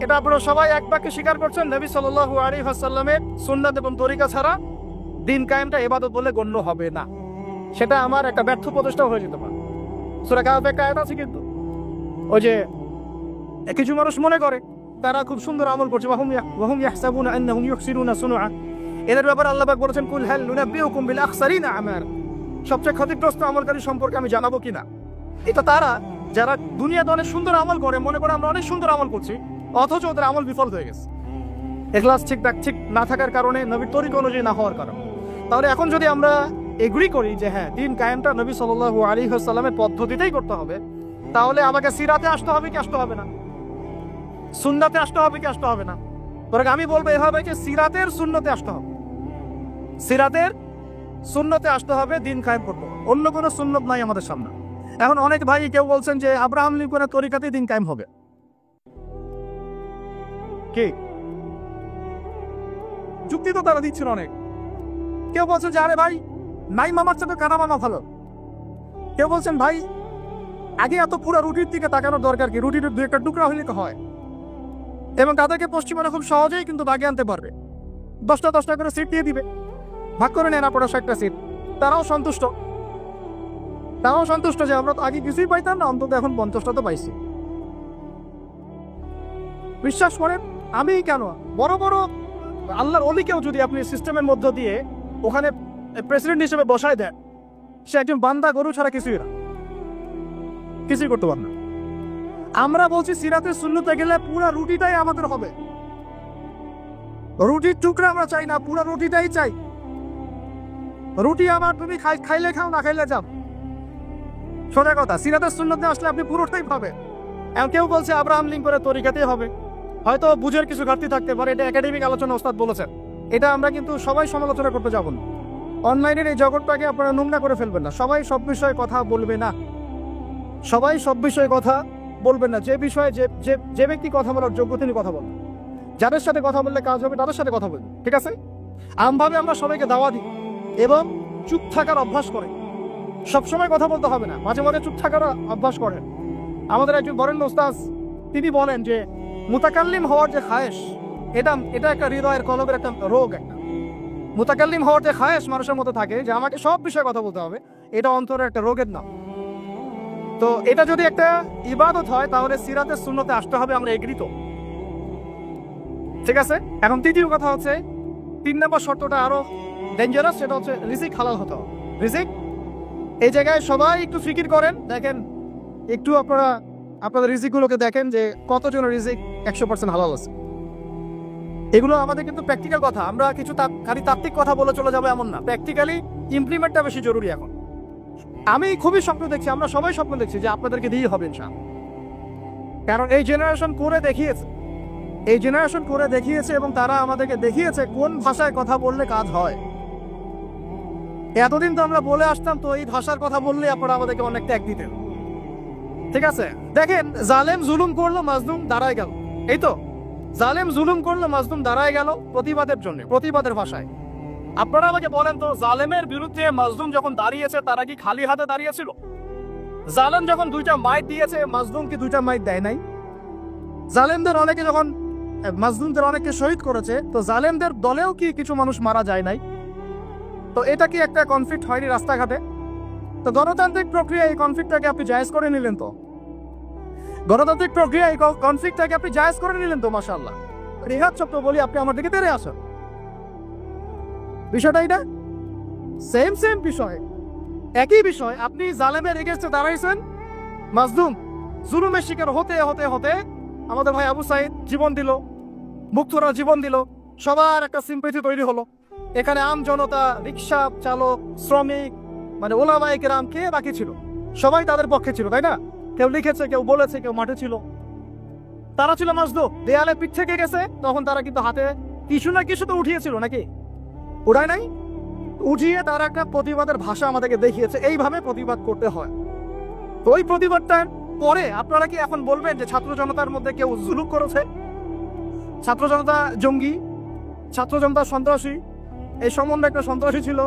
এটা আপনারা সবাই এক বাক্যে স্বীকার করছেন, নবী সাল্লাল্লাহু আলাইহি ওয়াসাল্লামের সুন্নাত এবং তরিকা ছাড়া দিন কায়েমটা ইবাদত বলে গণ্য হবে না। সেটা আমার একটা ব্যর্থ প্রচেষ্টা হয়ে যেতে পারে। সূরা কাহফে একটা আয়াত আছে কিন্তু, ওই যে কিছু মানুষ মনে করে তারা খুব সুন্দর আমল করছে, ওয়াহুম ইয়াহসাবুনা আন্নাহুম ইউহসিনুনা সুনআ। এদের ব্যাপারে আল্লাহ পাক বলেছেন, কুল হাল নুনাব্বিউকুম বিল আখসারিনা আমাল, সবচেয়ে ক্ষতিগ্রস্ত আমলকারী সম্পর্কে আমি জানাবো কিনা। এটা তারা যারা দুনিয়াতে অনেক সুন্দর আমল করে, মনে করে আমরা অনেক সুন্দর আমল করছি, অথচ ওদের আমল বিফল হয়ে গেছে, এখলাস ঠিক না থাকার কারণে, নবীর তরিকা অনুযায়ী না হওয়ার কারণে। তাহলে এখন যদি আমরা এগ্রি করি যে হ্যাঁ দিন কায়েমটা নবী সাল্লাল্লাহু আলাইহি ওয়াসাল্লামের পদ্ধতিতেই করতে হবে, তাহলে আমাকে সিরাতে আসতে হবে কি আসতে হবে না? সুন্নাতে আসতে হবে কি আসতে হবে না? তবে আমি বলবো এভাবে যে সিরাতের সুন্নতে আসতে হবে, সিরাতের সুন্নতে আসতে হবে দিন কায়েম করতে হবে, অন্য কোনো সুন্নত নাই আমাদের সামনে। এখন অনেক ভাই কেউ বলছেন যে আব্রাহাম লিঙ্কনের তরিকাতেই দিন কায়েম হবে, কি যুক্তি তো তারা দিচ্ছেন অনেক। কেউ বলছেন যে আরে ভাই নাই মামার সাথে কানা মামা ভালো, কেউ বলছেন ভাই আগে এত পুরো রুটির দিকে তাকানোর দরকার কি, রুটির দু একটা টুকরা হইলে তো হয়। এবং তাদেরকে পশ্চিমারা খুব সহজেই কিন্তু দাগে আনতে পারবে, 10টা করে সিট দিয়ে দিবে, ভাগ করে নেয় না 60টা সিট, তারাও সন্তুষ্ট যে আমরা তো আগে কিছুই পাইতাম না, অন্তত এখন 50টা তো পাইছি। বিশ্বাস করেন, আমি কেন বড় বড় আল্লাহর অলিকেও যদি আপনি সিস্টেমের মধ্য দিয়ে ওখানে প্রেসিডেন্ট হিসেবে বসায় দেন, সে একজন বান্দা গরু ছাড়া কিছুই করতে পারে না। আমরা বলছি সিরাতের সুন্নতে গেলে পুরো রুটিটাই আমাদের হবে, রুটির টুকরা আমরা চাই না, পুরো রুটিটাই চাই। রুটি আমার, তুমি খাইলে খাও, না খাইলে যাও, সোজা কথা। সিরাতের সুন্নতে আসলে আপনি পুরোটাই পাবেন। এখন কেউ বলছে আব্রাহাম লিঙ্কনের তরিকাতেই হবে, হয়তো বুঝের কিছু ঘাটতি থাকতে পারে, এটা একাডেমিক আলোচনা ওস্তাদ বলেছেন, এটা আমরা কিন্তু সবাই সমালোচনা করতে যাব না। অনলাইনের এই জগৎটাকে আপনারা নোংরা করে ফেলবেন না, সবাই সব বিষয়ে কথা বলবে না, সবাই সব বিষয়ে কথা বলবেন না। যে বিষয়ে যে ব্যক্তি কথা বলার যোগ্য তিনি কথা বলবেন, যাদের সাথে কথা বললে কাজ হবে তাদের সাথে কথা বলবেন, ঠিক আছে? আমভাবে আমরা সবাইকে দাওয়া দিই এবং চুপ থাকার অভ্যাস করেন, সবসময় কথা বলতে হবে না, মাঝে মাঝে চুপ থাকার অভ্যাস করেন। আমাদের একজন বরেণ্য ওস্তাদ তিনি বলেন যে মুতাকাল্লিম হওয়ার যে খায়েশ, এটা একটা হৃদয়ের কলবের একটা রোগ। একটা মুতাকাল্লিম হওয়ার যে খায়েশ মানুষের মধ্যে থাকে যে আমাকে সব বিষয়ে কথা বলতে হবে, এটা অন্তরের একটা রোগের নাম। তো এটা যদি একটা ইবাদত হয় তাহলে সিরাতের সুন্নতে আসতে হবে, আমরা এগ্রিত, ঠিক আছে? এখন তৃতীয় কথা হচ্ছে, 3 নম্বর শর্তটা আরো ডেঞ্জারাস, সেটা হচ্ছে রিজিক হালাল হতে হবে। রিজিক, এই জায়গায় সবাই একটু ফিকির করেন, দেখেন একটু আপনারা আপনাদের রিজিকগুলোকে দেখেন যে কতজন রিজিক 100% হালাল আছে। এগুলো আমাদের কিন্তু প্র্যাকটিক্যাল কথা, আমরা কিছু খালি তাত্ত্বিক কথা বলে চলে যাবো এমন না, প্র্যাকটিক্যালি ইমপ্লিমেন্টটা বেশি জরুরি। এখন আমি খুবই স্বপ্ন দেখছি, আমরা সবাই স্বপ্ন দেখছি যে আপনাদেরকে দিয়ে হবে ইনশাআল্লাহ, কারণ এই জেনারেশন করে দেখিয়েছে এবং তারা আমাদেরকে দেখিয়েছে কোন ভাষায় কথা বললে কাজ হয়। এতদিন তো আমরা বলে আসতাম, তো এই ভাষার কথা বললে আপনারা আমাদেরকে অনেক ত্যাগ দিতেন, ঠিক আছে? দেখেন, জালেম জুলুম করলো, মাজলুম দাঁড়ায় গেল, এই তো জালেম জুলুম করলো, মাজলুম দাঁড়ায় গেল প্রতিবাদের জন্য, প্রতিবাদের ভাষায়। আপনারা আমাকে বলেন তো, জালেমের বিরুদ্ধে মাজলুম যখন দাঁড়িয়েছে তারা কি খালি হাতে দাঁড়িয়েছিল? জালেম যখন 2টা মাইট দিয়েছে, মাজলুম কি 2টা মাইট দেয় নাই? জালেমদের অনেকে যখন মাজলুমদের অনেকে শহীদ করেছে, তো জালেমদের দলেও কি কিছু মানুষ মারা যায় নাই? তো এটা কি একটা কনফ্লিক্ট হয়নি রাস্তাঘাটে? তো গণতান্ত্রিক প্রক্রিয়া এই কনফ্লিক্টটাকে আপনি জায়েজ করে নিলেন, তো গণতান্ত্রিক প্রক্রিয়া এই কনফ্লিক্টটাকে আপনি জায়েজ করে নিলেন তো, মাশাআল্লাহ। রিহাদ শব্দ বলি, আপনি আমার দিকে তেড়ে আসেন, বিষয়টা এটা সেম বিষয়, একই বিষয়। আপনি জালেমের এগেইনস্টে দাঁড়াইছেন, মাজলুম জুলুমের শিকার হতে হতে হতে আমাদের ভাই আবু সাইদ জীবন দিল, মুক্তরা জীবন দিল, সবার একটা সিম্পেথি তৈরি হলো। এখানে আম জনতা, রিক্সা চালক, শ্রমিক, মানে ওলামায়ে কেরাম, কে বাকি ছিল? সবাই তাদের পক্ষে ছিল, তাই না? কেউ লিখেছে, কেউ বলেছে, কেউ মাঠে ছিল, তারা ছিল মাজলুম। দেয়ালে পিঠ থেকে গেছে, তখন তারা কিন্তু হাতে কিছু না কিছু তো উঠিয়েছিল, নাকি উঠায় নাই? উঠিয়ে তারা একটা প্রতিবাদের ভাষা আমাদেরকে দেখিয়েছে, এইভাবে প্রতিবাদ করতে হয়। তো ওই প্রতিবাদটার পরে আপনারা কি এখন বলবেন যে ছাত্র জনতার মধ্যে কেউ জুলুম করেছে, ছাত্র জনতা জঙ্গি, ছাত্র জনতা সন্ত্রাসী, এই সম্বন্ধে একটা সন্ত্রাসী ছিল,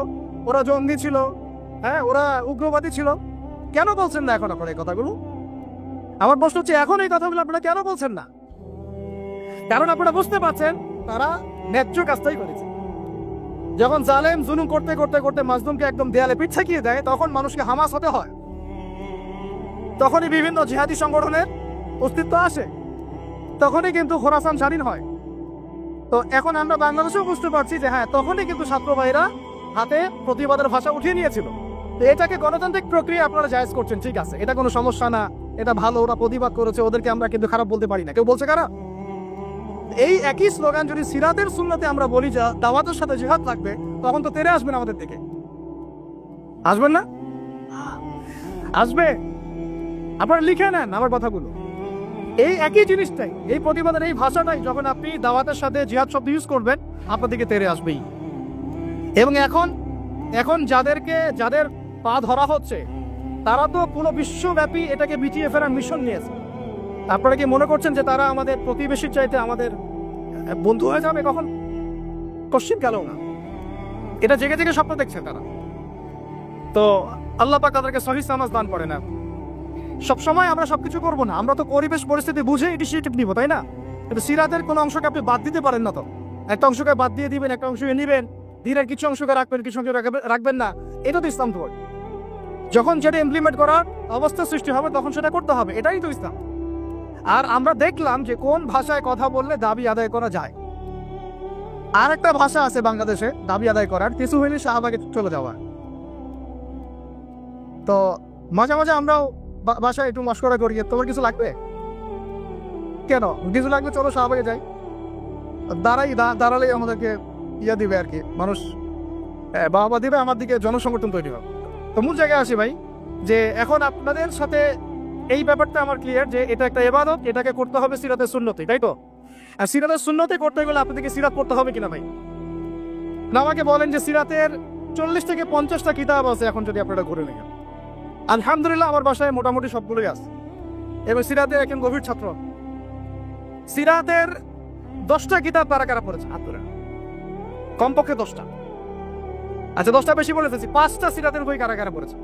ওরা জঙ্গি ছিল, হ্যাঁ ওরা উগ্রবাদী ছিল? কেন বলছেন না এখন আপনারা এই কথাগুলো? আমার প্রশ্ন হচ্ছে, এখন এই কথাগুলো আপনারা কেন বলছেন না? কারণ আপনারা বুঝতে পারছেন তারা ন্যায্য কাজটাই করেছে। যখন জালেম জুলুম করতে করতে করতে মাজলুমকে একদম দেয়ালে পিঠ ঠেকিয়ে দেয়, তখন মানুষকে হামাস হতে হয়, তখনই বিভিন্ন জিহাদি সংগঠনের অস্তিত্ব আসে। তখনই কিন্তু খোরাসান স্বাধীন হয়। তো এখন আমরা বাংলাদেশেও বুঝতে পারছি যে হ্যাঁ, তখনই কিন্তু ছাত্র ভাইরা হাতে প্রতিবাদের ভাষা উঠিয়ে নিয়েছিল। তো এটাকে গণতান্ত্রিক প্রক্রিয়া আপনারা জায়েজ করছেন, ঠিক আছে, এটা কোনো সমস্যা না, এটা ভালো, ওরা প্রতিবাদ করেছে, ওদেরকে আমরা কিন্তু খারাপ বলতে পারি না। কেউ বলছে কারা? এই একই স্লোগান যদি সিরাতের সুন্নতে আমরা বলি যা দাওয়াতের সাথে জিহাদ লাগবে, তখন তো তেরে আসবেন আমাদের দিকে, আসবেন না? আসবে। আপনারা লিখে নেন আমার কথাগুলো। এই একই জিনিসটাই, এই প্রতিবাদের এই ভাষাটাই যখন আপনি দাওয়াতের সাথে জিহাদ শব্দ ইউজ করবেন, আপনার দিকে তেরে আসবেই। এবং এখন যাদের পা ধরা হচ্ছে, তারা তো পুরো বিশ্বব্যাপী এটাকে মিটিয়ে ফেরার মিশন নিয়েছে। আপনারা কি মনে করছেন যে তারা আমাদের প্রতিবেশীর চাইতে আমাদের বন্ধু হয়ে যাবে কখন? কোশ্চিন গেল না। এটা জেগে জেগে স্বপ্ন দেখছে তারা। তো আল্লাহ পাক তাদেরকে সহিহ সমাজ দান করে না। সবসময় আমরা সবকিছু করবো না, আমরা তো পরিবেশ পরিস্থিতি বুঝে ইনিশিয়েটিভ নিব, তাই না? কিন্তু সিরাতের কোনো অংশকে আপনি বাদ দিতে পারেন না। তো একটা অংশকে বাদ দিয়ে দিবেন, একটা অংশকে নিবেন, দিনের কিছু অংশকে রাখবেন, কিছু অংশ রাখবেন না। এটা তো ইসলাম। তো যখন যেটা ইমপ্লিমেন্ট করার অবস্থা সৃষ্টি হবে তখন সেটা করতে হবে, এটাই তো ইসলাম। আর আমরা দেখলাম যে কোন ভাষায় কথা বললে দাবি আদায় করা যায়। আর একটা ভাষা আছে বাংলাদেশে দাবি আদায় করার, কিছু হইলে শাহবাগে চলে যাওয়া। তো মাঝে মাঝে আমরাও বাসায় একটু মশকরা করি, তোমার কিছু লাগবে? কেন কিছু লাগবে, চলো শাহবাগে যাই। দাঁড়ালেই আমাদেরকে ইয়া দিবে আর কি, মানুষ বাবা দিবে, আমার দিকে জনসংগঠন তৈরি হবে। তো মূল জায়গায় আসি ভাই, যে এখন আপনাদের সাথে এই ব্যাপারটা আমার ক্লিয়ার যে এটা একটা ইবাদত, এটাকে করতে হবে সিরাতের সুন্নতে, তাই তো? আর সিরাতের সুন্নতে করতে গেলে আপনাদেরকে সিরাত পড়তে হবে কিনা ভাই? না আমাকে বলেন যে সিরাতের 40 থেকে 50টা কিতাব আছে এখন, যদি আপনারা ঘুরে নেন। আলহামদুলিল্লাহ আমার বাসায় মোটামুটি সবগুলোই আছে, এবং সিরাতের একজন গভীর ছাত্র। সিরাতের 10টা কিতাব কারা কারা পড়েছে? আপনারা কমপক্ষে 10টা। আচ্ছা 10টা বেশি বলে ফেলছি, 5টা সিরাতের বই কারা কারা পড়েছে?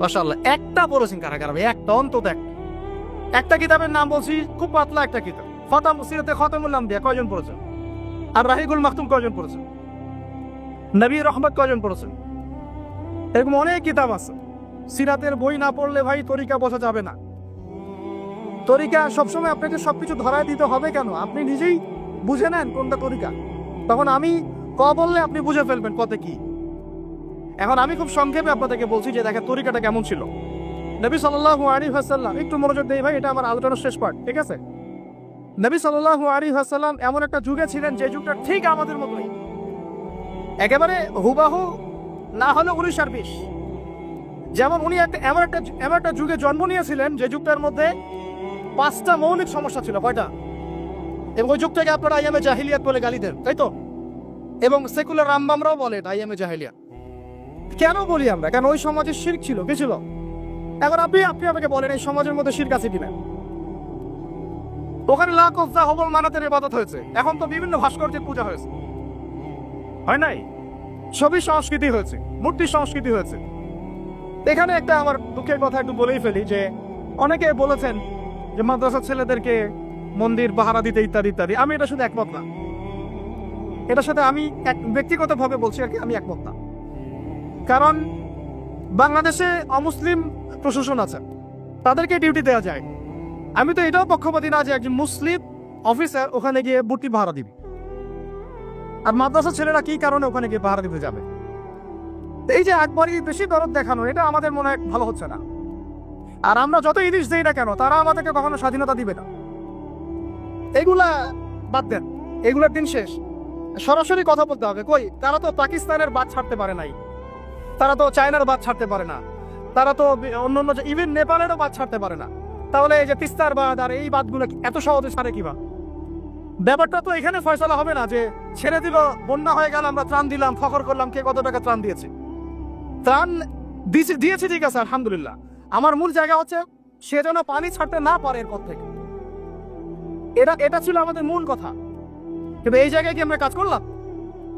মাশাআল্লাহ। একটা পড়েছেন কারা কারা? একটা, অন্তত একটা কিতাবের নাম বলছি, খুব পাতলা একটা কিতাব, ফাতাম সিরাতে খতমুল আম্বিয়া, কয়জন পড়েছেন? আর রাহিকুল মাকতুম কয়জন পড়েছেন? নবী রহমত কয়জন পড়েছেন? এরকম অনেক কিতাব আছে। সিরাতের বই না পড়লে ভাই তরিকা বোঝা যাবে না। তরিকা সবসময় আপনাকে সবকিছু ধরায় দিতে হবে কেন? আপনি নিজেই বুঝে নেন কোনটা তরিকা, তখন আমি বললে আপনি বুঝে ফেলবেন কতে কি। এখন আমি খুব সংক্ষেপে আপনাদেরকে বলছি যে দেখেন তরিকাটা কেমন ছিল। নবী সাল্লাল্লাহু আলাইহি ওয়াসাল্লাম, একটু মনোযোগ দেই ভাই, এটা আমার আলোচনার শেষ পার্ট, ঠিক আছে? নবী সাল্লাল্লাহু আলাইহি ওয়াসাল্লাম এমন একটা যুগে ছিলেন যে যুগটা ঠিক আমাদের মতোই, একেবারে হুবাহু না হলে 19 আর 20। যেমন উনি এমন একটা যুগে জন্ম নিয়েছিলেন যে যুগটার মধ্যে 5টা মৌলিক সমস্যা ছিল। কয়টা? এবং ওই যুগটাকে আপনারা আইয়ামে জাহিলিয়াত বলে গালি দেন, তাই তো? এবং সেকুলার রামবামরাও বলে আইয়ামে জাহিলিয়াত। কেন বলি আমরা? কেন ওই সমাজে শিরক ছিল, কি ছিল? এখন আপনি আমাকে বলেন এই সমাজের মধ্যে শিরক আছে কিনা? ওখানে লাখ অফজা হবল মানাতের ইবাদত হয়েছে, এখন তো বিভিন্ন ভাস্কর্যের পূজা হয়েছে, হয় নাই? ছবি সংস্কৃতি হয়েছে, মূর্তি সংস্কৃতি হয়েছে। এখানে একটা আমার দুঃখের কথা একটু বলেই ফেলি যে অনেকে বলেছেন যে মাদ্রাসার ছেলেদেরকে মন্দির পাহারা দিতে ইত্যাদি ইত্যাদি। আমি এটা শুধু একমত না, এটার সাথে আমি ব্যক্তিগতভাবে বলছি আর কি, আমি একমত না। কারণ বাংলাদেশে অমুসলিম প্রশাসন আছে, তাদেরকে ডিউটি দেওয়া যায়। আমি তো এটাও পক্ষপাতী না যে একজন মুসলিম অফিসার ওখানে গিয়ে মূর্তি পাহারা দিবে, আর মাদ্রাসার ছেলেরা কি কারণে ওখানে গিয়ে পাহারা দিতে যাবে? এই যে একবারই বেশি দরদ দেখানো, এটা আমাদের মনে হয় ভালো হচ্ছে না। আর আমরা যত ইলিশ দেই না কেন, তারা আমাদেরকে কখনো স্বাধীনতা দিবে না। এগুলা বাদ দেন, এগুলোর দিন শেষ। সরাসরি কথা বলতে হবে। কই, তারা তো পাকিস্তানের বাদ ছাড়তে পারে নাই, তারা তো চায়নার বাদ ছাড়তে পারে না, তারা তো অন্য ইভেন নেপালেরও বাদ ছাড়তে পারে না। তাহলে এই যে তিস্তার বাদ আর এই বাদগুলো এত সহজে ছাড়ে কিবা? ব্যাপারটা তো এখানে ফয়সালা হবে না যে ছেড়ে দিল, বন্যা হয়ে গেল, আমরা ত্রাণ দিলাম, ফখর করলাম কে কত টাকা ত্রাণ দিয়েছে। ত্রাণ দিয়েছে ঠিক আছে, আলহামদুলিল্লাহ। আমার মূল জায়গা হচ্ছে সে যেন পানি ছাড়তে না পারে এরপর থেকে। এটা ছিল আমাদের মূল কথা। কিন্তু এই জায়গায় কি আমরা কাজ করলাম?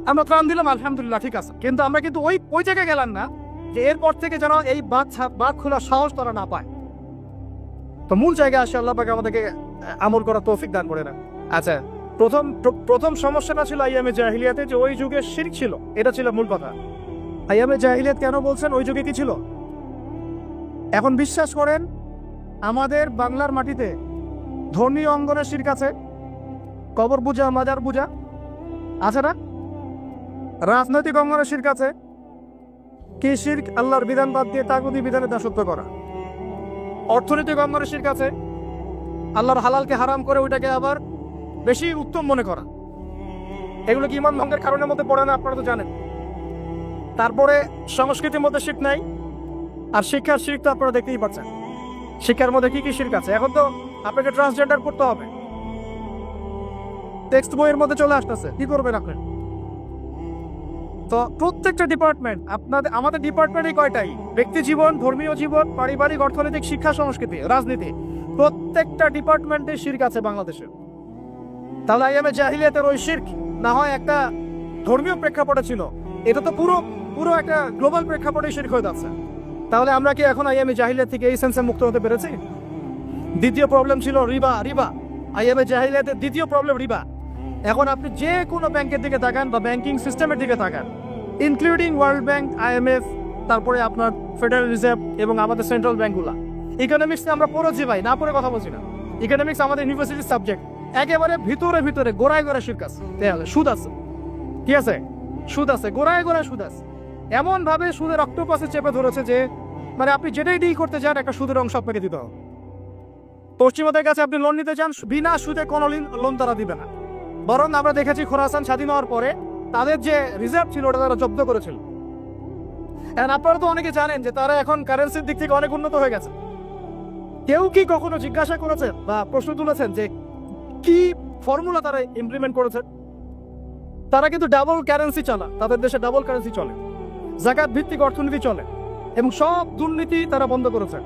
আমরা ত্রাণ দিলাম, আলহামদুলিল্লাহ, ঠিক আছে, কিন্তু আমরা কিন্তু ওই জায়গায় গেলাম না যে এরপর থেকে যেন এই বাদ খোলার সাহস তারা না পায়। তো মূল জায়গায় আসে আল্লাহ পাক আমাদেরকে আমল করার তৌফিক দান করে না। আচ্ছা, প্রথম সমস্যাটা ছিল আইয়ামে জাহিলিয়াতে, যে ওই যুগে শিরক ছিল, এটা ছিল মূল কথা। আইয়ামে জাহিলিয়াত কেন বলছেন? ওই যুগে কি ছিল? এখন বিশ্বাস করেন আমাদের বাংলার মাটিতে ধর্মীয় অঙ্গনে শিরক আছে, কবর পূজা, মাজার পূজা আছে না? রাজনৈতিক অঙ্গনে শিরক আছে, কি শিরক? আল্লাহর বিধান বাদ দিয়ে তাগুতি বিধানে দাসত্ব করা। অর্থনৈতিক অঙ্গনে শিরক আছে, আল্লাহর হালালকে হারাম করে ওইটাকে আবার বেশি উত্তম মনে করা। এগুলো কি ইমান ভঙ্গের কারণের মধ্যে পড়ে না? আপনারা তো জানেন। তারপরে সংস্কৃতির মধ্যে শিরক নাই, আর শিক্ষার শিরক তো আপনারা দেখতেই পাচ্ছেন। শিক্ষার মধ্যে কি কি শিরক আছে? এখন তো আপনাকে ট্রান্সজেন্ডার করতে হবে, টেক্সট বইয়ের মধ্যে চলে আসতেছে, কি করবেন আপনি? তো প্রত্যেকটা ডিপার্টমেন্ট, আমাদের ডিপার্টমেন্টই কয়টাই? ব্যক্তি জীবন, ধর্মীয় জীবন, পারিবারিক, অর্থনৈতিক, শিক্ষা, সংস্কৃতি, রাজনীতি, প্রত্যেকটা ডিপার্টমেন্টে শিরক আছে বাংলাদেশে। তাহলে আইয়ামে জাহিলিয়াতের ওই শিরক না হয় একটা ধর্মীয় প্রেক্ষাপটে ছিল, এটা তো পুরো একটা গ্লোবাল প্রেক্ষাপটে শিরক হয়ে যাচ্ছে। তাহলে আমরা কি এখন আইয়ামে জাহিলিয়াত থেকে এই সেন্সে মুক্ত হতে পেরেছি? দ্বিতীয় প্রবলেম ছিল রিবা। আইয়ামে জাহিলিয়াতের দ্বিতীয় প্রবলেম রিবা। এখন আপনি যে কোনো ব্যাংকের দিকে তাকান বা ব্যাংকিং সিস্টেমের দিকে তাকান, ইনক্লুডিং ওয়ার্ল্ড ব্যাংক, IMF, তারপরে আপনার ফেডারেল রিজার্ভ এবং আমাদের সেন্ট্রাল ব্যাংকগুলা। ইকোনমিক্সে আমরা পড়েছি ভাই, না পড়ে কথা বলছি না। ইকোনমিক্স আমাদের ইউনিভার্সিটির সাবজেক্ট। একেবারে ভিতরে গোড়ায় শিরক আছে, সুদ আছে, কি আছে? সুদ আছে, গোড়ায় সুদ আছে। এমন ভাবে সুদের অক্টোপাসে চেপে ধরেছে যে মানে আপনি যেটাই ডিল করতে চান একটা সুদের অংশ আপনাকে দিতে হবে। পশ্চিমাদের কাছে আপনি লোন নিতে চান, বিনা সুদে কোনো লোন তারা দিবে না। বরং আমরা দেখেছি খোরাসান স্বাধীন হওয়ার পরে তাদের যে রিজার্ভ ছিল ওটা তারা জব্দ করেছিল। আপনারা তো অনেকে জানেন যে তারা এখন কারেন্সির দিক থেকে অনেক উন্নত হয়ে গেছে। কেউ কি কখনো জিজ্ঞাসা করেছেন বা প্রশ্ন তুলেছেন যে কি ফর্মুলা তারা ইমপ্লিমেন্ট করেছে? তারা কিন্তু ডাবল কারেন্সি চালা, তাদের দেশে ডাবল কারেন্সি চলে, জাকাত ভিত্তিক অর্থনীতি চলে, এবং সব দুর্নীতি তারা বন্ধ করেছে,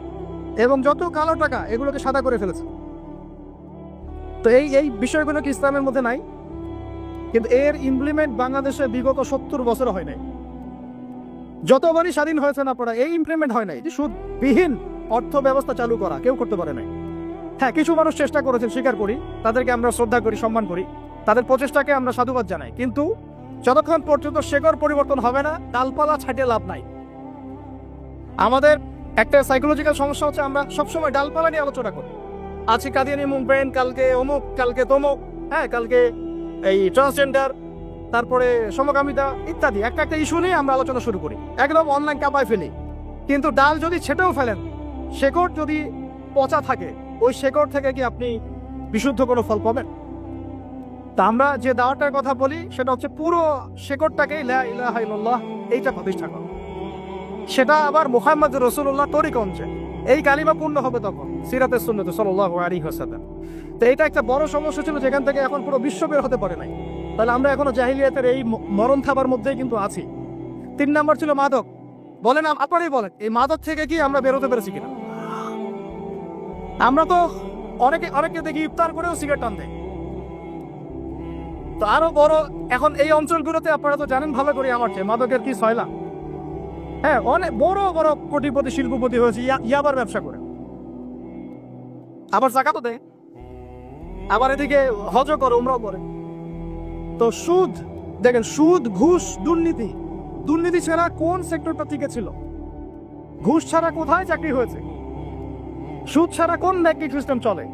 এবং যত কালো টাকা এগুলোকে সাদা করে ফেলেছে। তো এই বিষয়গুলো কি ইসলামের মধ্যে নাই? কিন্তু এর ইমপ্লিমেন্ট বাংলাদেশে বিগত 70 বছর হয় নাই। যতবারই স্বাধীন হয়েছেন আপনারা, এই ইমপ্লিমেন্ট হয় নাই যে সুদবিহীন অর্থ ব্যবস্থা চালু করা কেউ করতে পারে নাই। হ্যাঁ, কিছু মানুষ চেষ্টা করেছেন, স্বীকার করি, তাদেরকে আমরা শ্রদ্ধা করি, সম্মান করি, তাদের প্রচেষ্টাকে আমরা সাধুবাদ জানাই। কিন্তু যতক্ষণ পর্যন্ত শেকড় পরিবর্তন হবে না, ডালপালা ছাটিয়ে লাভ নাই। আমাদের একটা সাইকোলজিক্যাল সমস্যা হচ্ছে আমরা সবসময় ডালপালা নিয়ে আলোচনা করি। আজকে কাদিয়ানি মুভমেন্ট, কালকে অমুক, কালকে তমুক, হ্যাঁ, কালকে এই ট্রান্সজেন্ডার, তারপরে সমকামিতা ইত্যাদি একটা ইস্যু নিয়ে আমরা আলোচনা শুরু করি, একদম অনলাইন কাঁপায় ফেলি। কিন্তু ডাল যদি ছেটেও ফেলেন, শেকড় যদি পচা থাকে, ওই শেকড় থেকে কি আপনি বিশুদ্ধ কোনো ফল পাবেন? তা আমরা যে দাওয়াটার কথা বলি সেটা হচ্ছে পুরো শেকড়টাকে লা ইলাহা ইল্লাল্লাহ এইটা প্রতিষ্ঠা করা। সেটা আবার মুহাম্মদ রাসূলুল্লাহ তরিকা অনুযায়ী এই কালিমা পূর্ণ হবে তখন সিরাতে সুন্নতে সাল্লাল্লাহু আলাইহি ওয়াসাল্লাম। তো এটা একটা বড় সমস্যা ছিল, যেখান থেকে এখন পুরো বিশ্ব বের হতে পারে নাই। তাহলে আমরা এখনো জাহিলিয়াতের এই মরণ থাবার মধ্যেই কিন্তু আছি। 3 নম্বর ছিল মাদক। বলেন, আপনারাই বলেন, এই মাদক থেকে কি আমরা বের হতে পেরেছি কিনা? আমরা তো অনেকে দেখি ইফতার করেও সিগারেট টান দেয়। তো আরো বড়, এখন এই অঞ্চলগুলোতে আপনারা তো জানেন ভালো করে আমার চেয়ে মাদকের কি সয়লা। হ্যাঁ, অনেক বড় বড় কোটিপতি শিল্পপতি হয়েছে ইয়াবার ব্যবসা করে, আবার জাকাতও দেয়, আবার এদিকে হজও করে, উমরাও করে। তো সুদ দেখেন, সুদ, ঘুষ, দুর্নীতি ছাড়া কোন সেক্টরটা টিকে ছিল? ঘুষ ছাড়া কোথায় চাকরি হয়েছে? সুদ ছাড়া কোন ব্যাংকিং সিস্টেম চলে?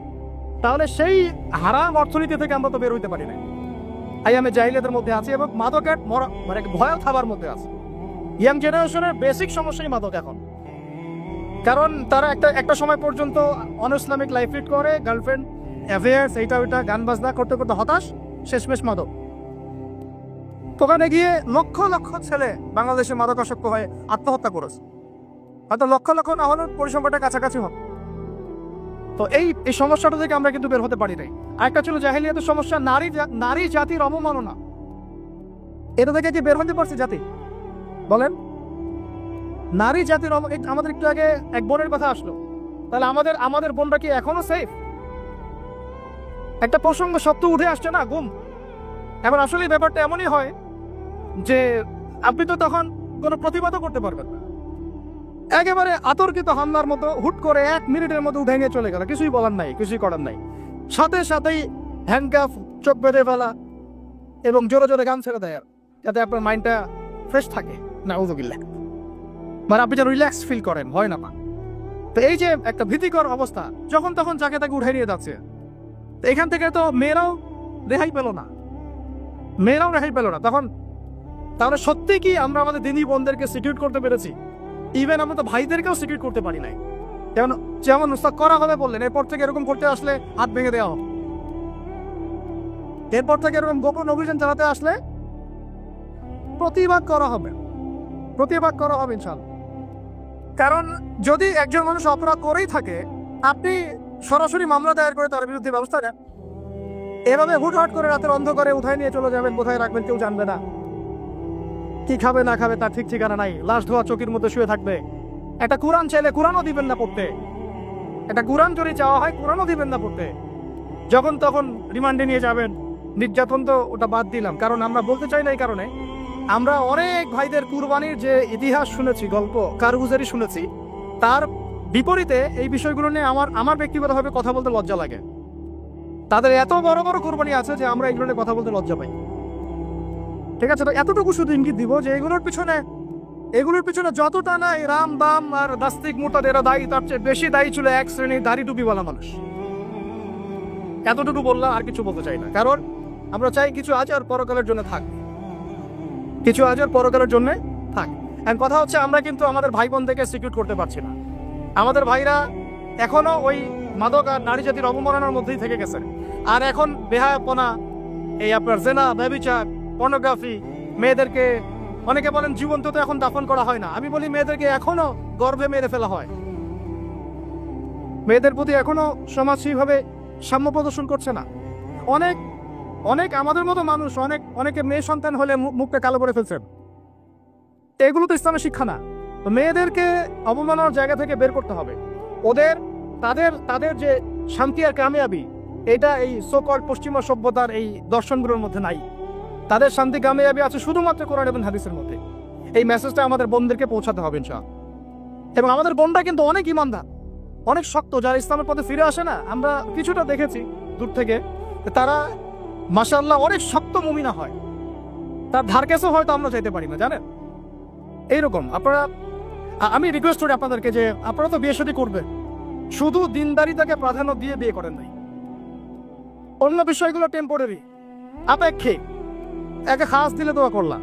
তাহলে সেই হারাম অর্থনীতি থেকে আমরা তো বের হইতে পারি না। আইয়ামে জাহিলিয়াতের মধ্যে আছে এবং মাদকের মানে ভয়াল খাবার মধ্যে আছে। ইয়াং জেনারেশনের বেসিক সমস্যাই মাদক এখন, কারণ তারা একটা সময় পর্যন্ত অনইসলামিক লাইফ লিড করে, গার্লফ্রেন্ড অ্যাফেয়ার্স, এইটা ওইটা, গান বাজনা করতে করতে হতাশ, শেষমেশ মাদক। ওখানে গিয়ে লক্ষ লক্ষ ছেলে বাংলাদেশে মাদকাসক্ত হয়ে আত্মহত্যা করেছে, হয়তো লক্ষ লক্ষ না হলেও পরিসংখ্যানটা কাছাকাছি হবে। তো এই সমস্যাটা থেকে আমরা কিন্তু বের হতে পারি নাই। আরেকটা ছিল জাহিলিয়াতের সমস্যা, নারী জাতির অবমাননা। এটা থেকে কি বের হতে পারছে জাতি? বলেন, নারী জাতির আমাদের একটু আগে এক বোনের কথা আসলো, তাহলে আমাদের বোনরা কি এখনো সেফ? একটা প্রসঙ্গ সত্য উঠে আসছে না, গুম। এবার আসলে ব্যাপারটা এমনই হয় যে আপনি তো তখন কোনো প্রতিবাদও করতে পারবেন না। একেবারে আতর্কিত হামলার মতো হুট করে 1 মিনিটের মধ্যে উঠে নিয়ে চলে গেল, কিছুই বলার নাই, কিছুই করার নাই। সাথেই হ্যান্ডকাফ, চোখ বেঁধে ফেলা এবং জোরে জোরে গান ছেড়ে দেয়, যাতে আপনার মাইন্ডটা ফ্রেশ থাকে, নাউযুবিল্লাহ, মানে আপনি যেন রিল্যাক্স ফিল করেন, হয় না। তো এই যে একটা ভীতিকর অবস্থা, যখন তখন যাকে তাকে উঠে নিয়ে যাচ্ছে, এখান থেকে তো মেয়েরাও রেহাই পেল না, তখন তাহলে সত্যি কি আমরা আমাদের দিনী বোনদেরকে সিকিউর করতে পেরেছি? ইভেন আমরা তো ভাইদেরকেও সিকিউর করতে পারি নাই। যেমন উস্তাদ করা হবে বললেন, এরপর থেকে এরকম করতে আসলে হাত ভেঙে দেওয়া হবে, এরপর থেকে এরকম গোপন অভিযান চালাতে আসলে প্রতিবাদ করা হবে ইনশাআল্লাহ। কারণ যদি একজন মানুষ অপরাধ করেই থাকে, আপনি সরাসরি মামলা দায়ের করে তার বিরুদ্ধে ব্যবস্থা নেন। এভাবে হুটহাট করে রাতের অন্ধকারে উঠায় নিয়ে চলে যাবেন, কোথায় রাখবেন কেউ জানবে না, কি খাবে না খাবে তার ঠিক ঠিকানা নাই, লাশ ধোয়া চকির মধ্যে শুয়ে থাকবে। একটা কোরআন চাইলে কোরআনও দিবেন না পড়তে, একটা কোরআন যদি চাওয়া হয় কোরআনও দিবেন না পড়তে, যখন তখন রিমান্ডে নিয়ে যাবেন। নির্যাতন তো ওটা বাদ দিলাম, কারণ আমরা বলতে চাই না এই কারণে, আমরা অনেক ভাইদের কুরবানির যে ইতিহাস শুনেছি, গল্প কারগুজারি শুনেছি, তার বিপরীতে এই বিষয়গুলো নিয়ে আমার ব্যক্তিগতভাবে কথা বলতে লজ্জা লাগে। তাদের এত বড় বড় কুরবানি আছে যে আমরা এগুলো নিয়ে কথা বলতে লজ্জা পাই। ঠিক আছে, তো এতটুকু শুধু ইঙ্গিত দিব যে এগুলোর পিছনে যতটা না রাম বাম আর দাস্তিক মোটাদ এরা দায়ী, তার চেয়ে বেশি দায়ী ছিল এক শ্রেণীর দাড়ি টুপিওয়ালা মানুষ। এতটুকু বললাম, আর কিছু বলতে চাই না। কারণ আমরা চাই কিছু আজ আর পরকালের জন্য থাক, এন্ড কথা হচ্ছে আমরা কিন্তু আমাদের ভাই বোনদেরকে সিকিউর করতে পারছি না। আমাদের ভাইরা এখনো ওই মাদক আর নারী জাতির অবমাননার মধ্যেই থেকে গেছে। আর এখন বেহায়াপনা, এই আপনার জেনা, ব্যভিচার, পর্নোগ্রাফি, মেয়েদেরকে অনেকে বলেন জীবন্ত তো এখন দাফন করা হয় না। আমি বলি মেয়েদেরকে এখনো গর্ভে মেরে ফেলা হয়। মেয়েদের প্রতি এখনো সমাজ সেইভাবে সাম্য প্রদর্শন করছে না। অনেক আমাদের মতো মানুষ অনেকে মেয়ে সন্তান হলে মুখটা কালো করে ফেলছেন। এগুলো তো ইসলামের শিক্ষা না। তো মেয়েদেরকে অবমাননার জায়গা থেকে বের করতে হবে। তাদের যে শান্তি আর কামিয়াবি, এটা এই সোকল পশ্চিমা সভ্যতার এই দর্শনগুলোর মধ্যে নাই। তাদের শান্তি কামিয়াবি আছে শুধুমাত্র কোরআন এবং হাদিসের মধ্যে। এই মেসেজটা আমাদের বোনদেরকে পৌঁছাতে হবে ইনশাআল্লাহ। এবং আমাদের বোনরা কিন্তু অনেক ইমানদার, অনেক শক্ত, যারা ইসলামের পথে ফিরে আসে না, আমরা কিছুটা দেখেছি দূর থেকে, তারা মাশাআল্লাহ অনেক শক্ত মুমিনা হয়। তার ধার কাছেও হয়তো আমরা চাইতে পারি না, জানেন। এইরকম আমি রিকোয়েস্ট করি আপনাদেরকে যে আপনারা তো বিয়ে শাদী করবেন, শুধু দিনদারিতাকে প্রাধান্য দিয়ে বিয়ে করেন নাই। অন্য বিষয়গুলো টেম্পোরারি, আপেক্ষিক, একে খাস দিলে দোয়া করলাম,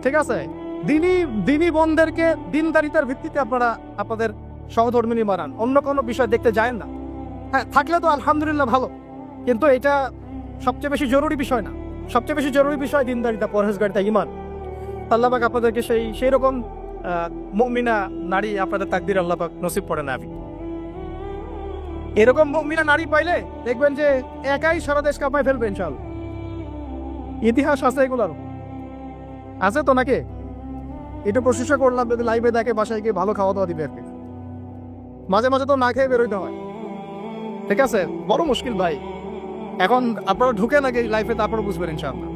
ঠিক আছে। দিনী বোনদেরকে দিনদারিতার ভিত্তিতে আপনারা আপনাদের সহধর্মিনী বানান, অন্য কোনো বিষয় দেখতে যায় না। হ্যাঁ, থাকলে তো আলহামদুলিল্লাহ ভালো, কিন্তু এটা সবচেয়ে বেশি জরুরি বিষয় না। সবচেয়ে বেশি জরুরি বিষয় দিনদারিতা, পরহেজগারিতা, ঈমান। আল্লাহ পাক আপনাদেরকে সেই রকম মুমিনা নারী আপনাদের তাকদির আল্লাহ পাক নসিব করে না। এরকম মুমিনা নারী পাইলে দেখবেন যে একাই সারা দেশ কাঁপায় ফেলবে ইনশাআল্লাহ। ইতিহাস আছে এগুলোর, আছে তো নাকি? এটা প্রশংসা করলাম, যদি লাইভে দেখে বাসায় গিয়ে ভালো খাওয়া দাওয়া দিবে আর কি। মাঝে মাঝে তো না খেয়ে বেরোইতে হয়, ঠিক আছে। বড় মুশকিল ভাই, এখন আপনারা ঢুকে নাকি লাইফে, তারপরে বুঝবেন ইনশাআল্লাহ,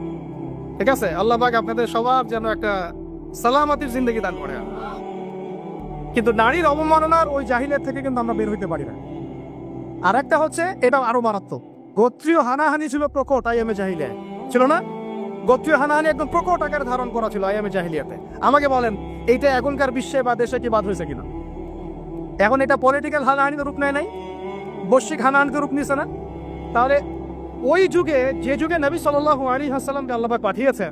ঠিক আছে। আল্লাহ পাক আপনাদের সবার যেন একটা সালামাতির জিন্দগি দান করে। কিন্তু নারীর অবমাননার ওই জাহিলিয়াত থেকে কিন্তু আমরা বের হইতে পারি না। আর একটা হচ্ছে, এটা আরো মারাত্মক, গোত্রীয় হানাহানি ছিল প্রকট আইয়ামে জাহিলিয়াত, ছিল না? গোত্রীয় হানাহানি একদম প্রকট আকারে ধারণ করা ছিল আইয়ামে জাহিলিয়াতে। আমাকে বলেন, এইটা এখনকার বিশ্বে বা দেশে কি বাদ হয়েছে কিনা? এখন এটা পলিটিক্যাল হানাহানিতে রূপ নেয় নাই, বৈশ্বিক হানাহানিতে রূপ নিয়েছে না? তাহলে ওই যুগে, যে যুগে নবী সাল্লাল্লাহু আলাইহি ওয়াসাল্লামকে আল্লাহ পাক পাঠিয়েছেন,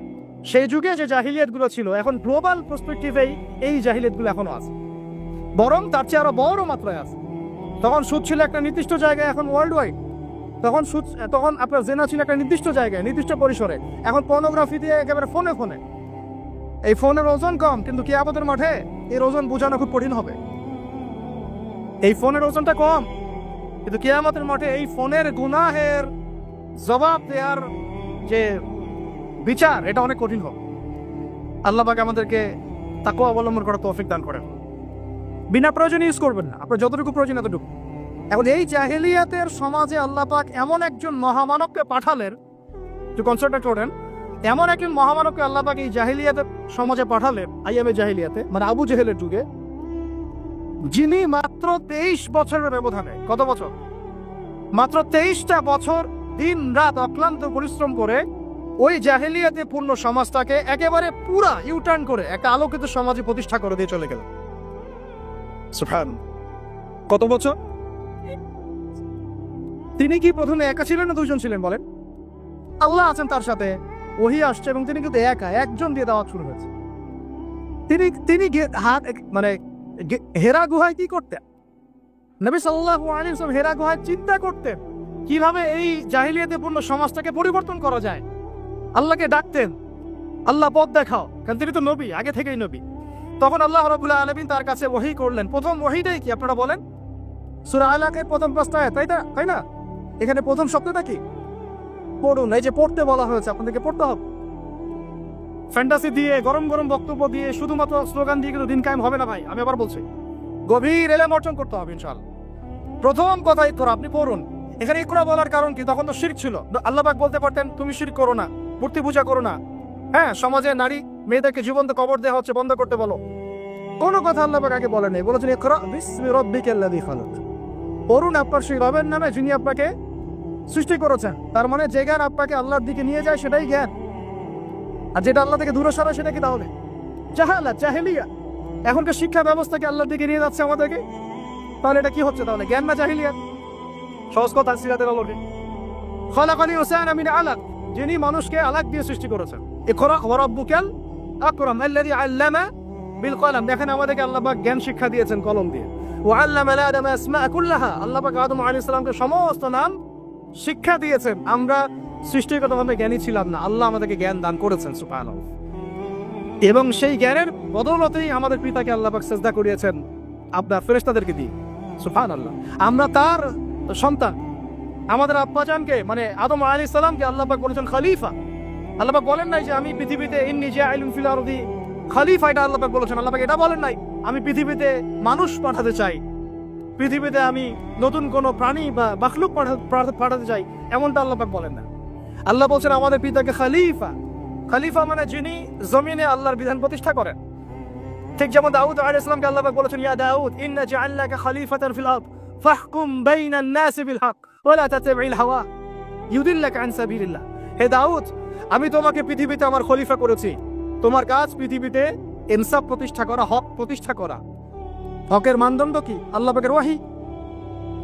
সেই যুগে যে জাহিলিয়াতগুলো ছিল, এখন গ্লোবাল পার্সপেক্টিভেই এই জাহিলিয়াতগুলো এখনো আছে, বরং তার চেয়ে আরো বড় মাত্রায় আছে। তখন সুদ ছিল একটা নির্দিষ্ট জায়গায়, এখন ওয়ার্ল্ড ওয়াইড। তখন আপনার জেনা ছিল একটা নির্দিষ্ট জায়গায়, নির্দিষ্ট পরিসরে। এখন পর্নোগ্রাফি দিয়ে একেবারে ফোনে। এই ফোনের ওজন কম, কিন্তু কিয়ামতের মাঠে এর ওজন বোঝানো খুব কঠিন হবে। এই ফোনের ওজনটা কম, কিন্তু কিয়ামতের মাঠে এই ফোনের গুনাহের জবাব দেওয়ার যে বিচার, এটা অনেক কঠিন হবে। আল্লাহ পাক আমাদেরকে তাকওয়া অবলম্বন করার তৌফিক দান করেন। বিনা প্রয়োজনে ইউজ করবেন না, আপনার যতটুকু প্রয়োজন এতটুকু। এখন এই জাহেলিয়াতের সমাজে আল্লাহ পাক এমন একজন মহামানবকে পাঠালেন, একটু কনসেন্ট্রেট করেন, এমন একজন মহামানবকে আল্লাহ পাক এই জাহেলিয়াতের সমাজে পাঠালেন, আইয়ামে জাহেলিয়াতে, মানে আবু জেহেলের যুগে, যিনি মাত্র 23 বছরের ব্যবধানে, কত বছর? মাত্র 23টা বছর দিন রাত অক্লান্ত পরিশ্রম করে ওই জাহেলিয়াতে পূর্ণ সমাজটাকে একেবারে পুরা ইউটার্ন করে একটা আলোকিত সমাজে প্রতিষ্ঠা করে দিয়ে চলে গেল। সুবহান, কত বছর? তিনি কি প্রথমে একা ছিলেন না দুইজন ছিলেন বলেন? আল্লাহ আছেন তার সাথে, ওহী আসছে এবং তিনি কিন্তু একা, একজন দিয়ে দাওয়াত শুরু হয়েছে। তিনি তিনি হেরা গুহায় কি করতেন? নবী সাল্লাল্লাহু আলাইহি ওয়াসাল্লাম হেরা গুহায় চিন্তা করতেন কিভাবে এই জাহিলিয়াতপূর্ণ সমাজটাকে পরিবর্তন করা যায়। আল্লাহকে ডাকতেন, আল্লাহ পথ দেখাও, কারণ তিনি তো নবী, আগে থেকেই নবী। তখন আল্লাহ রাব্বুল আলামিন তার কাছে ওহী করলেন। প্রথম ওহীটাই কি আপনারা বলেন? সূরা আলাকের প্রথম 5টা আয়াত, তাই না? এখানে প্রথম শব্দটা কি? পড়ুন। এই যে পড়তে বলা হয়েছে, আপনাদেরকে পড়তে হবে। ফ্যান্টাসি দিয়ে, গরম গরম বক্তব্য দিয়ে, শুধুমাত্র স্লোগান দিয়ে কিন্তু দিন কায়েম হবে না ভাই। আমি আবার বলছি, গভীর এলেম অর্জন করতে হবে ইনশাআল্লাহ। প্রথম কথা ইকরা, আপনি পড়ুন। এখানে ইকরা বলার কারণ কি? তখন তো শিরক ছিল। আল্লাহ পাক বলতে পারতেন তুমি শিরক করো না, মূর্তি পূজা করো না, হ্যাঁ সমাজে নারী মেয়েদেরকে জীবন্ত কবর দেওয়া হচ্ছে, বন্ধ করতে বলো। কোনো কথা আল্লাহ পাক আগে বলেন নাই, বলেছেন ইকরা বিসমি রাব্বিকাল্লাযী খালাক, পড়ুন আপনার সেই রবের নামে যিনি আপনাকে সৃষ্টি করেছেন। তার মানে যে জ্ঞান আপনাকে আল্লাহর দিকে নিয়ে যায় সেটাই জ্ঞান, আর যেটা আল্লাহ থেকে দূরে সরায় সেটা কি তাহলে জাহালা, জাহেলিয়া। এখনকার শিক্ষা ব্যবস্থাকে আল্লাহর দিকে নিয়ে যাচ্ছে আমাদেরকে, তাহলে এটা কি হচ্ছে? তাহলে জ্ঞান না জাহেলিয়া? সহজ কথা, সিরাতের আলোকে খালাকাল ইনসানা মিন আলাক, যিনি মানুষকে আলাক দিয়ে সৃষ্টি করেছেন। ইকরা ওয়া রাব্বুকাল আকরাম আল্লাযী আল্লামা বিল কলম। দেখেন আমাদেরকে আল্লাহ পাক জ্ঞান শিক্ষা দিয়েছেন কলম দিয়ে। ওয়া আল্লামা আদama আসমা কুল্লাহা, আল্লাহ পাক আদম আলাইহিস সালামকে সমস্ত নাম শিক্ষা দিয়েছেন। আমরা সৃষ্টিগতভাবে জ্ঞানী ছিলাম না, আল্লাহ আমাদেরকে জ্ঞান দান করেছেন সুবহানাল্লাহ। এবং সেই জ্ঞানের বদৌলতেই আমাদের পিতাকে আল্লাহ পাক সিজদা করিয়েছেন আপনার ফেরেশতাদেরকে দিয়ে, সুবহানাল্লাহ। আমরা তার সন্তান। আমাদের আব্বাজানকে মানে আদম আলাইহিস সালামকে আল্লাহ পাক বলেছেন খলিফা। আল্লাহ পাক বলেন নাই যে আমি পৃথিবীতে ইন্নী জাইলুন ফিল আরদি খলিফা, এটা আল্লাহ পাক বলেছেন। আল্লাহ পাক এটা বলেন নাই আমি পৃথিবীতে মানুষ পাঠাতে চাই, পৃথিবীতে আমি নতুন কোনো প্রাণী বা মাখলুক পাঠাতে চাই, এমনটা আল্লাহ পাক বলেন না। আল্লাহ বলছেন আমাদের পিতাকে খলিফা। খলিফা মানে যিনি জমিনে আল্লাহর বিধান প্রতিষ্ঠা করেন। ঠিক যেমন দাউদ আলাইহিস সালামকে আল্লাহ পাক বলেছেন ইয়া দাউদ ইন্না জাআলনাকা খলিফাতান ফিল আরদ ফাহকুম বাইনান নাসি বিল হক ওয়া লা তাতাবি'ল হাওয়া ইউদিল্লাকা আন সাবিলিল্লাহ। হে দাউদ, আমি তোমাকে পৃথিবীতে আমার খলিফা করেছি, তোমার কাজ পৃথিবীতে ইনসাফ প্রতিষ্ঠা করা, হক প্রতিষ্ঠা করা। হকের মানদণ্ড কি? আল্লাহ পাকের ওহী।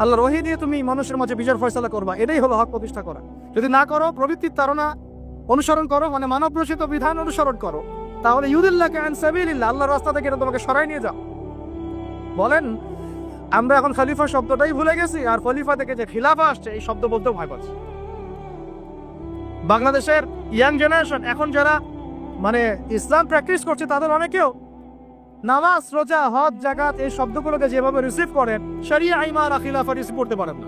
আল্লাহর ওহী দিয়ে তুমি মানুষের মাঝে বিচার ফয়সালা করবা, এটাই হলো হক প্রতিষ্ঠা করা। যদি না করো, প্রবৃত্তির তাড়না অনুসরণ করো, মানে মানব রচিত বিধান অনুসরণ করো, তাহলে ইউদিল্লাকা আন সাবিলিল্লাহ, আল্লাহর রাস্তা থেকে এটা তোমাকে সরাই নিয়ে যাও। বলেন আমরা এখন খলিফা শব্দটাই ভুলে গেছি, আর খলিফা থেকে যে খিলাফা আসছে এই শব্দ বলতেও ভয় পাচ্ছি। বাংলাদেশের ইয়াং জেনারেশন এখন যারা মানে ইসলাম প্র্যাকটিস করছে তাদের অনেকেও নামাজ, রোজা, হজ, যাকাত এই শব্দগুলোকে যেভাবে রিসিভ করেন, শরিয়া, ঈমান আর খিলাফা রিসিভ করতে পারেন না।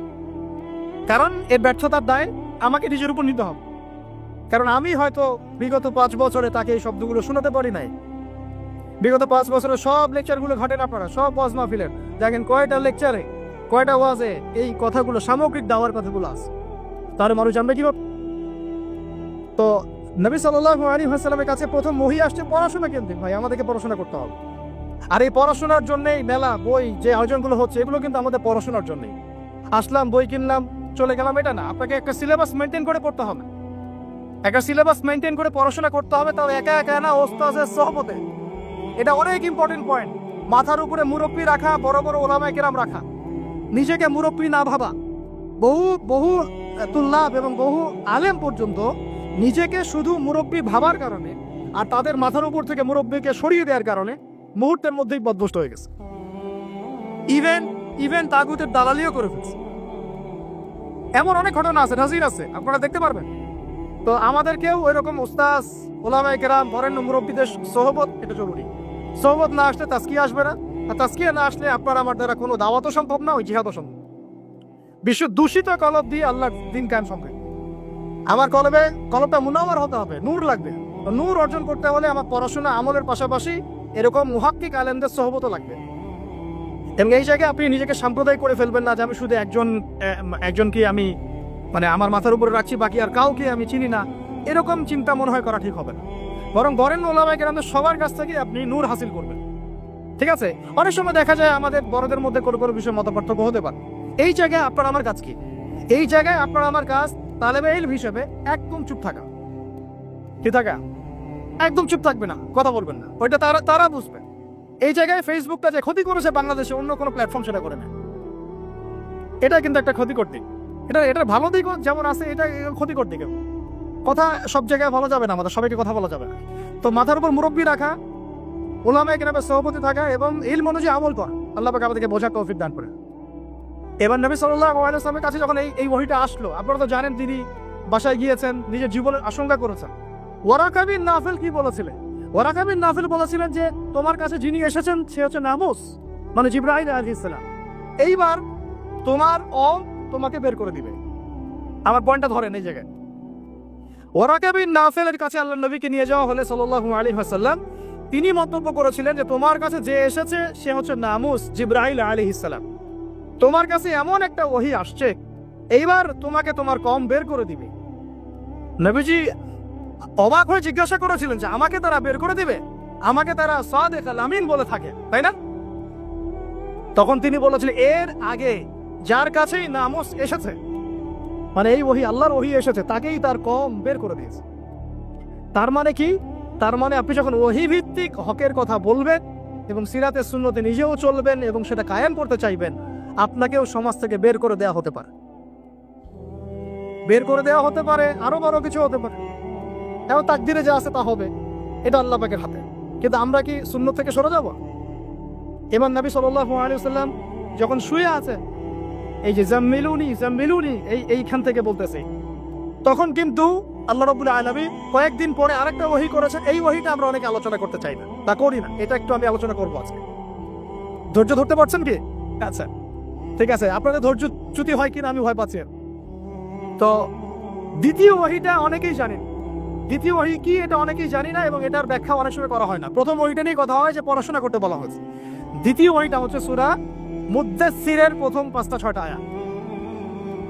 কারণ এর ব্যর্থতার দায় আমাকে নিজের উপর নিতে হবে। কারণ আমি হয়তো বিগত 5 বছরে তাকে এই শব্দগুলো শোনাতে পারি নাই। বিগত 5 বছরে সব লেকচারগুলো ঘটেন আপনারা, সব ওয়াজ মাহফিলের দেখেন কয়টা লেকচারে, কয়টা ওয়াজে এই কথাগুলো, সামগ্রিক দাওয়ার কথাগুলো আছে। তাহলে মানুষ জানবে কিভাবে? তো নবী সাল্লাল্লাহু আলাইহি ওয়াসাল্লামের কাছে প্রথম ওহী আসছে পড়াশোনা কেন্দ্রিক। ভাই আমাদেরকে পড়াশোনা করতে হবে, আর এই পড়াশোনার জন্যই মেলা, বই, যে আয়োজনগুলো হচ্ছে এগুলো কিন্তু আমাদের পড়াশোনার জন্যই। আসলাম, বই কিনলাম, চলে গেলাম, এটা না। আপনাকে একটা সিলেবাস মেনটেন করে পড়তে হবে, একটা সিলেবাস মেনটেন করে পড়াশোনা করতে হবে। তাও একা একা না, ওস্তাদের সোহবতে। এটা অনেক ইম্পর্টেন্ট পয়েন্ট। মাথার উপরে মুরব্বী রাখা, বড় বড় ওলামায়ে কেরাম রাখা, নিজেকে মুরব্বী না ভাবা। বহু তুল্লাব এবং বহু আলেম পর্যন্ত নিজেকে শুধু মুরব্বী ভাবার কারণে আর তাদের মাথার উপর থেকে মুরব্বীকে সরিয়ে দেওয়ার কারণে মুহূর্তের মধ্যেই বদভস্ত হয়ে গেছে। ইভেন তাগুতের দালালিও করে ফেলছে। এমন অনেক ঘটনা আছে, নাজির আছে, আপনারা দেখতে পারবেন। তো আমাদেরকেও ওই রকম উস্তাদ, ওলামায়ে কেরাম, বরেণ্য মুরব্বীদের সোহবত এটা জরুরি। সোহবত না আসলে তাজকিয়া আসবে না, আর তাজকিয়া না আসলে আপনার আমার দ্বারা কোনো দাওয়াতও সম্ভব না, ওই জিহাদও সম্ভব। বিশ্ব দূষিত কলব দিয়ে আল্লাহর দ্বীন কায়েম সম্ভব। আমার কলবটা মুনাওয়ার হতে হবে, নূর লাগবে। নূর অর্জন করতে হলে আমার পড়াশোনা আমলের পাশাপাশি এরকম মুহাক্কিক আলেমদের সোহবতও লাগবে। এবং এই জায়গায় আপনি নিজেকে সাম্প্রদায়িক করে ফেলবেন না যে আমি শুধু একজনকে আমি মানে আমার মাথার উপরে রাখছি, বাকি আর কাউকে আমি চিনি না। এরকম চিন্তা মনে হয় করা ঠিক হবে না। বরং বরেণ্য ওলামায়ে কেরামদের সবার কাছ থেকে আপনি নূর হাসিল করবেন। ঠিক আছে? অনেক সময় দেখা যায় আমাদের বড়দের মধ্যে কোনো কোনো বিষয়ে মতপার্থক্য হতে পারে। এই জায়গায় আপনার আমার কাজ কি? এই জায়গায় আপনার আমার কাজ তালেবে ইলম হিসেবে একদম চুপ থাকা। কি থাকা? একদম চুপ থাকবে না, কথা বলবেন না। ওইটা তারা বুঝবে। এই জায়গায় ফেসবুকটা যে ক্ষতি করেছে বাংলাদেশে, অন্য কোনো প্ল্যাটফর্ম সেটা করে না। এটা কিন্তু একটা ক্ষতিকর দিক। এটা ভালো দিকও যেমন আছে, এটা ক্ষতিকর দিকেও। কথা সব জায়গায় বলা যাবে না, আমাদের সবাইকে কথা বলা যাবে না। তো মাথার উপর মুরব্বী রাখা, উলামায়ে কেরামের সহপতি থাকা এবং ইলম অনুযায়ী আমল করা, আল্লাহ পাক আমাদেরকে বোঝার তৌফিক দান করে। এবার নবী সাল্লাল্লাহু আলাইহি ওয়াসাল্লামের কাছে যখন এই ওহীটা আসলো, আপনারা তো জানেন তিনি বাসায় গিয়েছেন, নিজের জীবনের আশঙ্কা করেছেন। ওয়ারাকা বিন নাফিল কি বলেছিলেন? ওয়ারাকা বিন নাফিল বলেছিলেন যে তোমার কাছে যিনি এসেছেন সে হচ্ছে নামুস, মানে জিবরাইল আলাইহিস সালাম। এইবার তোমার তোমাকে বের করে দিবে। আমার পয়েন্টটা ধরেন এই জায়গায়। ওয়ারাকা বিন নাফিলের কাছে আল্লাহর নবীকে নিয়ে যাওয়া হলে সাল্লাল্লাহু আলাইহি ওয়াসাল্লাম, তিনি মন্তব্য করেছিলেন যে তোমার কাছে যে এসেছে সে হচ্ছে নামুস, জিবরাইল আলাইহিস সালাম। তোমার কাছে এমন একটা ওহী আসছে, এইবার তোমাকে তোমার কওম বের করে দিবে। নবীজি অবাক হয়ে জিজ্ঞাসা করেছিলেন যে আমাকে তারা বের করে দিবে? আমাকে তারা সাদিক আল আমিন বলে থাকে, তাই না? তখন তিনি বলেছিলেন এর আগে যার কাছেই নামুস এসেছে, মানে এই ওহী আল্লাহর ওহী এসেছে, তাকেই তার কওম বের করে দিয়েছে। তার মানে কি? তার মানে আপনি যখন ওহী ভিত্তিক হকের কথা বলবেন এবং সিরাতে সুন্নতে নিজেও চলবেন এবং সেটা কায়েম করতে চাইবেন, আপনাকেও সমাজ থেকে বের করে দেওয়া হতে পারে। বের করে দেওয়া হতে পারে, আরো বড় কিছু হতে পারে। এখন তাকদিরে যা আছে তা হবে, এটা আল্লাহ পাকের হাতে। কিন্তু আমরা কি সুন্নত থেকে সরে যাব? এবার নবী সাল্লাল্লাহু আলাইহি ওয়াসাল্লাম যখন শুয়ে আছে, এই যে জাম্মিলুনি জাম্মিলুনি এইখান থেকে বলতেছে, তখন কিন্তু আল্লাহ রাব্বুল আলামিন কয়েকদিন পরে আরেকটা ওহী করেছেন। এই ওহীটা আমরা অনেকে আলোচনা করতে চাই না, তা করি না, এটা একটু আমি আলোচনা করবো আজকে। ধৈর্য ধরতে পারছেন কি? আচ্ছা ঠিক আছে, আপনাদের ধৈর্য চ্যুতি হয় কিনা আমি ভয় পাচ্ছি। তো দ্বিতীয় ওহীটা অনেকেই জানেন। দ্বিতীয় ওহী কি এটা অনেকেই জানি না, এবং এটার ব্যাখ্যা অনেক সময় করা হয় না। প্রথম ওহীটা নিয়ে কথা হয় যে পড়াশোনা করতে বলা হয়েছে। দ্বিতীয় ওহীটা হচ্ছে সূরা মুদ্দাসসিরের প্রথম 5-6টা আয়াত।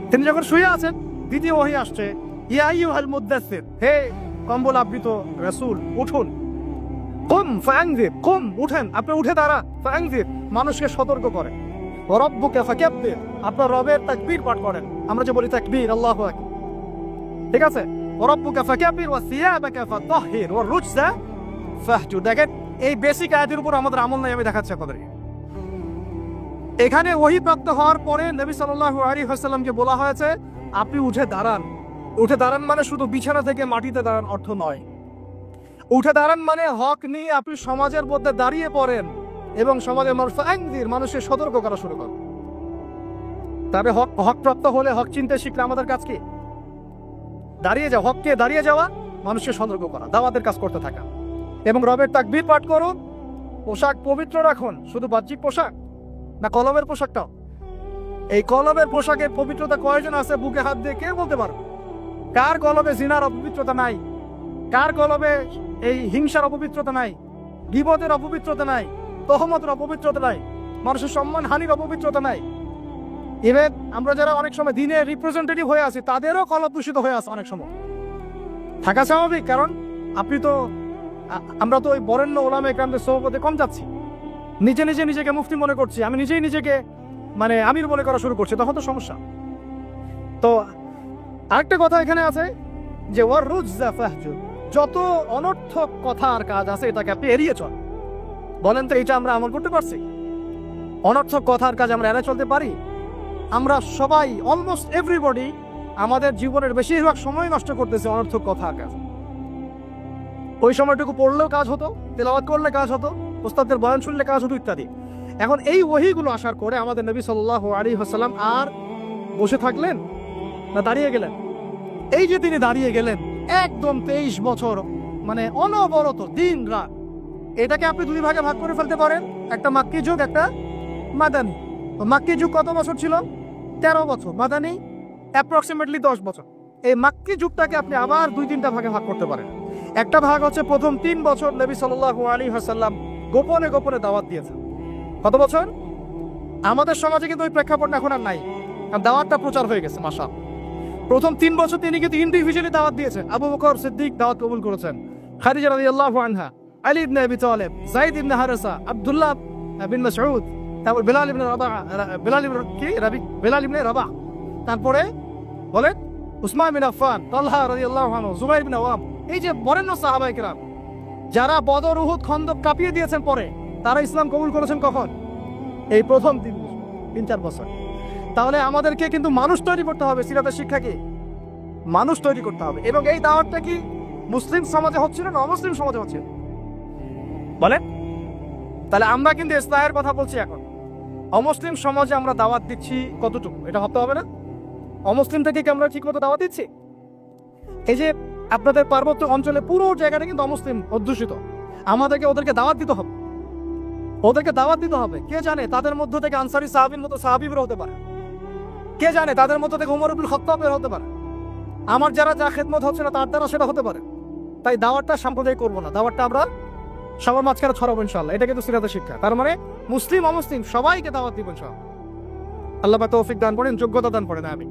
তিনি যখন শুয়ে আছেন, দ্বিতীয় ওহী আসছে, ইয়া আইয়ুহাল মুদ্দাসসির, হে কম্বল আবৃত রাসূল উঠুন। কুম ফাআনজির, কুম উঠেন, আপনি উঠে দাঁড়া। ফাআনজির মানুষকে সতর্ক করেন। ওয়া রাব্বুকা ফাকাব্বির, আপনার রবের তাকবীর পাঠ করেন। আমরা যে বলি তাকবীর, আল্লাহু আকবার, ঠিক আছে? ওয়া রাব্বুকা ফাকাব্বির ওয়া সিয়াবাকা ফাতাহহির ওয়া রুজসা ফাহজুর। দেখেন এই বেসিক আয়াতের উপর আমাদের আমল নাই, আমি দেখাচ্ছি আপনাদেরকে। এখানে ওহী প্রাপ্ত হওয়ার পরে নবী সাল্লাল্লাহু আলাইহি ওয়াসাল্লামকে বলা হয়েছে আপনি উঠে দাঁড়ান। উঠে দাঁড়ান মানে শুধু বিছানা থেকে মাটিতে দাঁড়ান অর্থ নয়। উঠে দাঁড়ান মানে হক নিয়ে আপনি সমাজের মধ্যে দাঁড়িয়ে পড়েন এবং সমাজের মানুষকে সতর্ক করা শুরু করেন। তবে হক প্রাপ্ত হলে, হক চিনতে শিখলে আমাদের কাজ কি? দাঁড়িয়ে যাওয়া, হককে দাঁড়িয়ে যাওয়া, মানুষকে সতর্ক করা, দাওয়াতের কাজ করতে থাকা এবং রবের তাকবীর পাঠ করুন। পোশাক পবিত্র রাখুন, শুধু বাহ্যিক পোশাক না, কলমের পোশাকটাও। এই কলমের পোশাকের পবিত্রতা কয়জন আছে বুকে হাত দিয়ে কে বলতে পারবে? কার কলমে জিনার অপবিত্রতা নাই? কার কলমে এই হিংসার অপবিত্রতা নাই? গীবতের অপবিত্রতা নাই? তহমতের অপবিত্রতা নাই? মানুষের সম্মান হানির অপবিত্রতা নাই? ইভেন আমরা যারা অনেক সময় দিনের রিপ্রেজেন্টেটিভ হয়ে আছি, তাদেরও কলম দূষিত হয়ে আছে অনেক সময়। থাকা স্বাভাবিক, কারণ আমরা তো ওই বরেণ্য ওলামায়ে কেরামদের সোহবতে কম যাচ্ছি। নিজে নিজেকে মুফতি মনে করছি, আমি নিজেই নিজেকে মানে আমির বলে করা শুরু করছি, তখন তো সমস্যা। তো আরেকটা কথা এখানে আছে যে ওয়ার রুজসা ফাহজুর, যত অনর্থক কথা আর কাজ আছে এটাকে আপনি এড়িয়ে চল। বলেন তো এটা আমরা আমল করতে পারছি? অনর্থক কথা আর কাজ আমরা এড়িয়ে চলতে পারি? আমরা সবাই, অলমোস্ট এভরিবডি, আমাদের জীবনের বেশিরভাগ সময় নষ্ট করতেছে অনর্থক কথা আর কাজ। ওই সময়টুকু পড়লেও কাজ হতো, তেলাওয়াত করলে কাজ হতো, উস্তাদের বয়ান শুনলে কাজ হতো ইত্যাদি। এখন এই ওহীগুলো আসার পরে আমাদের নবী সাল্লাল্লাহু আলাইহি ওয়াসাল্লাম আর বসে থাকলেন না দাঁড়িয়ে গেলেন? এই যে তিনি দাঁড়িয়ে গেলেন একদম 23 বছর, মানে অনবরত দিন রাত। এটাকে আপনি দুই ভাগে ভাগ করে ফেলতে পারেন, একটা মাক্কি যুগ, একটা মাদানী। মাক্কি যুগ কত বছর ছিল? 13 বছর। মাদানী অ্যাপ্রক্সিমেটলি 10 বছর। এই মাক্কি যুগটাকে আপনি আবার 2-3টা ভাগে ভাগ করতে পারেন। একটা ভাগ হচ্ছে প্রথম 3 বছর নবী সাল্লাল্লাহু আলাইহি ওয়াসাল্লাম গোপনে গোপনে দাওয়াত দিয়েছেন। কত বছর? আমাদের সমাজে কিন্তু ওই প্রেক্ষাপটটা এখন আর নাই, কারণ দাওয়াতটা প্রচার হয়ে গেছে মাশাআল্লাহ। প্রথম 3 বছর তিনি কিন্তু ইন্ডিভিজুয়ালি দাওয়াত দিয়েছেন। আবু বকর সিদ্দিক দাওয়াত কবুল করেছেন, খাদিজা রাদিয়াল্লাহু আনহা, আলী ইবনে আবি তালেব, যায়েদ ইবনে হারেসা, আব্দুল্লাহ বিন মাসউদ, তারপর বিলাল ইবনে রাবাহ, তারপরে বলেন উসমান বিন আফফান, তালহা রাদিয়াল্লাহু আনহু, জুবাইর বিন আওয়াম। এই যে বরেণ্য সাহাবায়ে কেরাম যারা বদর, উহুদ, খন্দক কাঁপিয়ে দিয়েছেন, পরে তারা ইসলাম কবুল করেছেন কখন? এই প্রথম 3-4 বছর। তাহলে আমাদেরকে কিন্তু মানুষ তৈরি করতে হবে। সিরাতের শিক্ষা কি? মানুষ তৈরি করতে হবে। এবং এই দাওয়াতটা কি মুসলিম সমাজে হচ্ছে না অমুসলিম সমাজে হচ্ছে? বলে তাহলে আমরা কিন্তু ইসলামের কথা বলছি। এখন অমুসলিম সমাজে আমরা দাওয়াত দিচ্ছি কতটুকু, এটা ভাবতে হবে না? অমুসলিম থেকে কি আমরা ঠিক মতো দাওয়াত দিচ্ছি? এই যে আপনাদের পার্বত্য অঞ্চলে পুরো জায়গাটা কিন্তু অমুসলিম অধ্যুষিত, আমাদেরকে ওদেরকে দাওয়াত দিতে হবে, ওদেরকে দাওয়াত দিতে হবে। কে জানে তাদের মধ্য থেকে আনসারী সাহাবীর মতো সাহাবী বের হতে পারে, কে জানে তাদের মধ্য থেকে ওমর ইবনুল খাত্তাব বের হতে পারে, আমার যারা যা খেদমত হচ্ছে না তার দ্বারা সেটা হতে পারে। তাই দাওয়াতটা সাম্প্রদায়িক করবো না, দাওয়াতটা আমরা সবার মাঝখানে ছড়াবো ইনশাআল্লাহ। এটা কিন্তু সিরাতের শিক্ষা। তার মানে মুসলিম অমুসলিম সবাইকে দাওয়াত দিব ইনশাআল্লাহ। আল্লাহ পাক তৌফিক দান করেন, যোগ্যতা দান করেন। আমি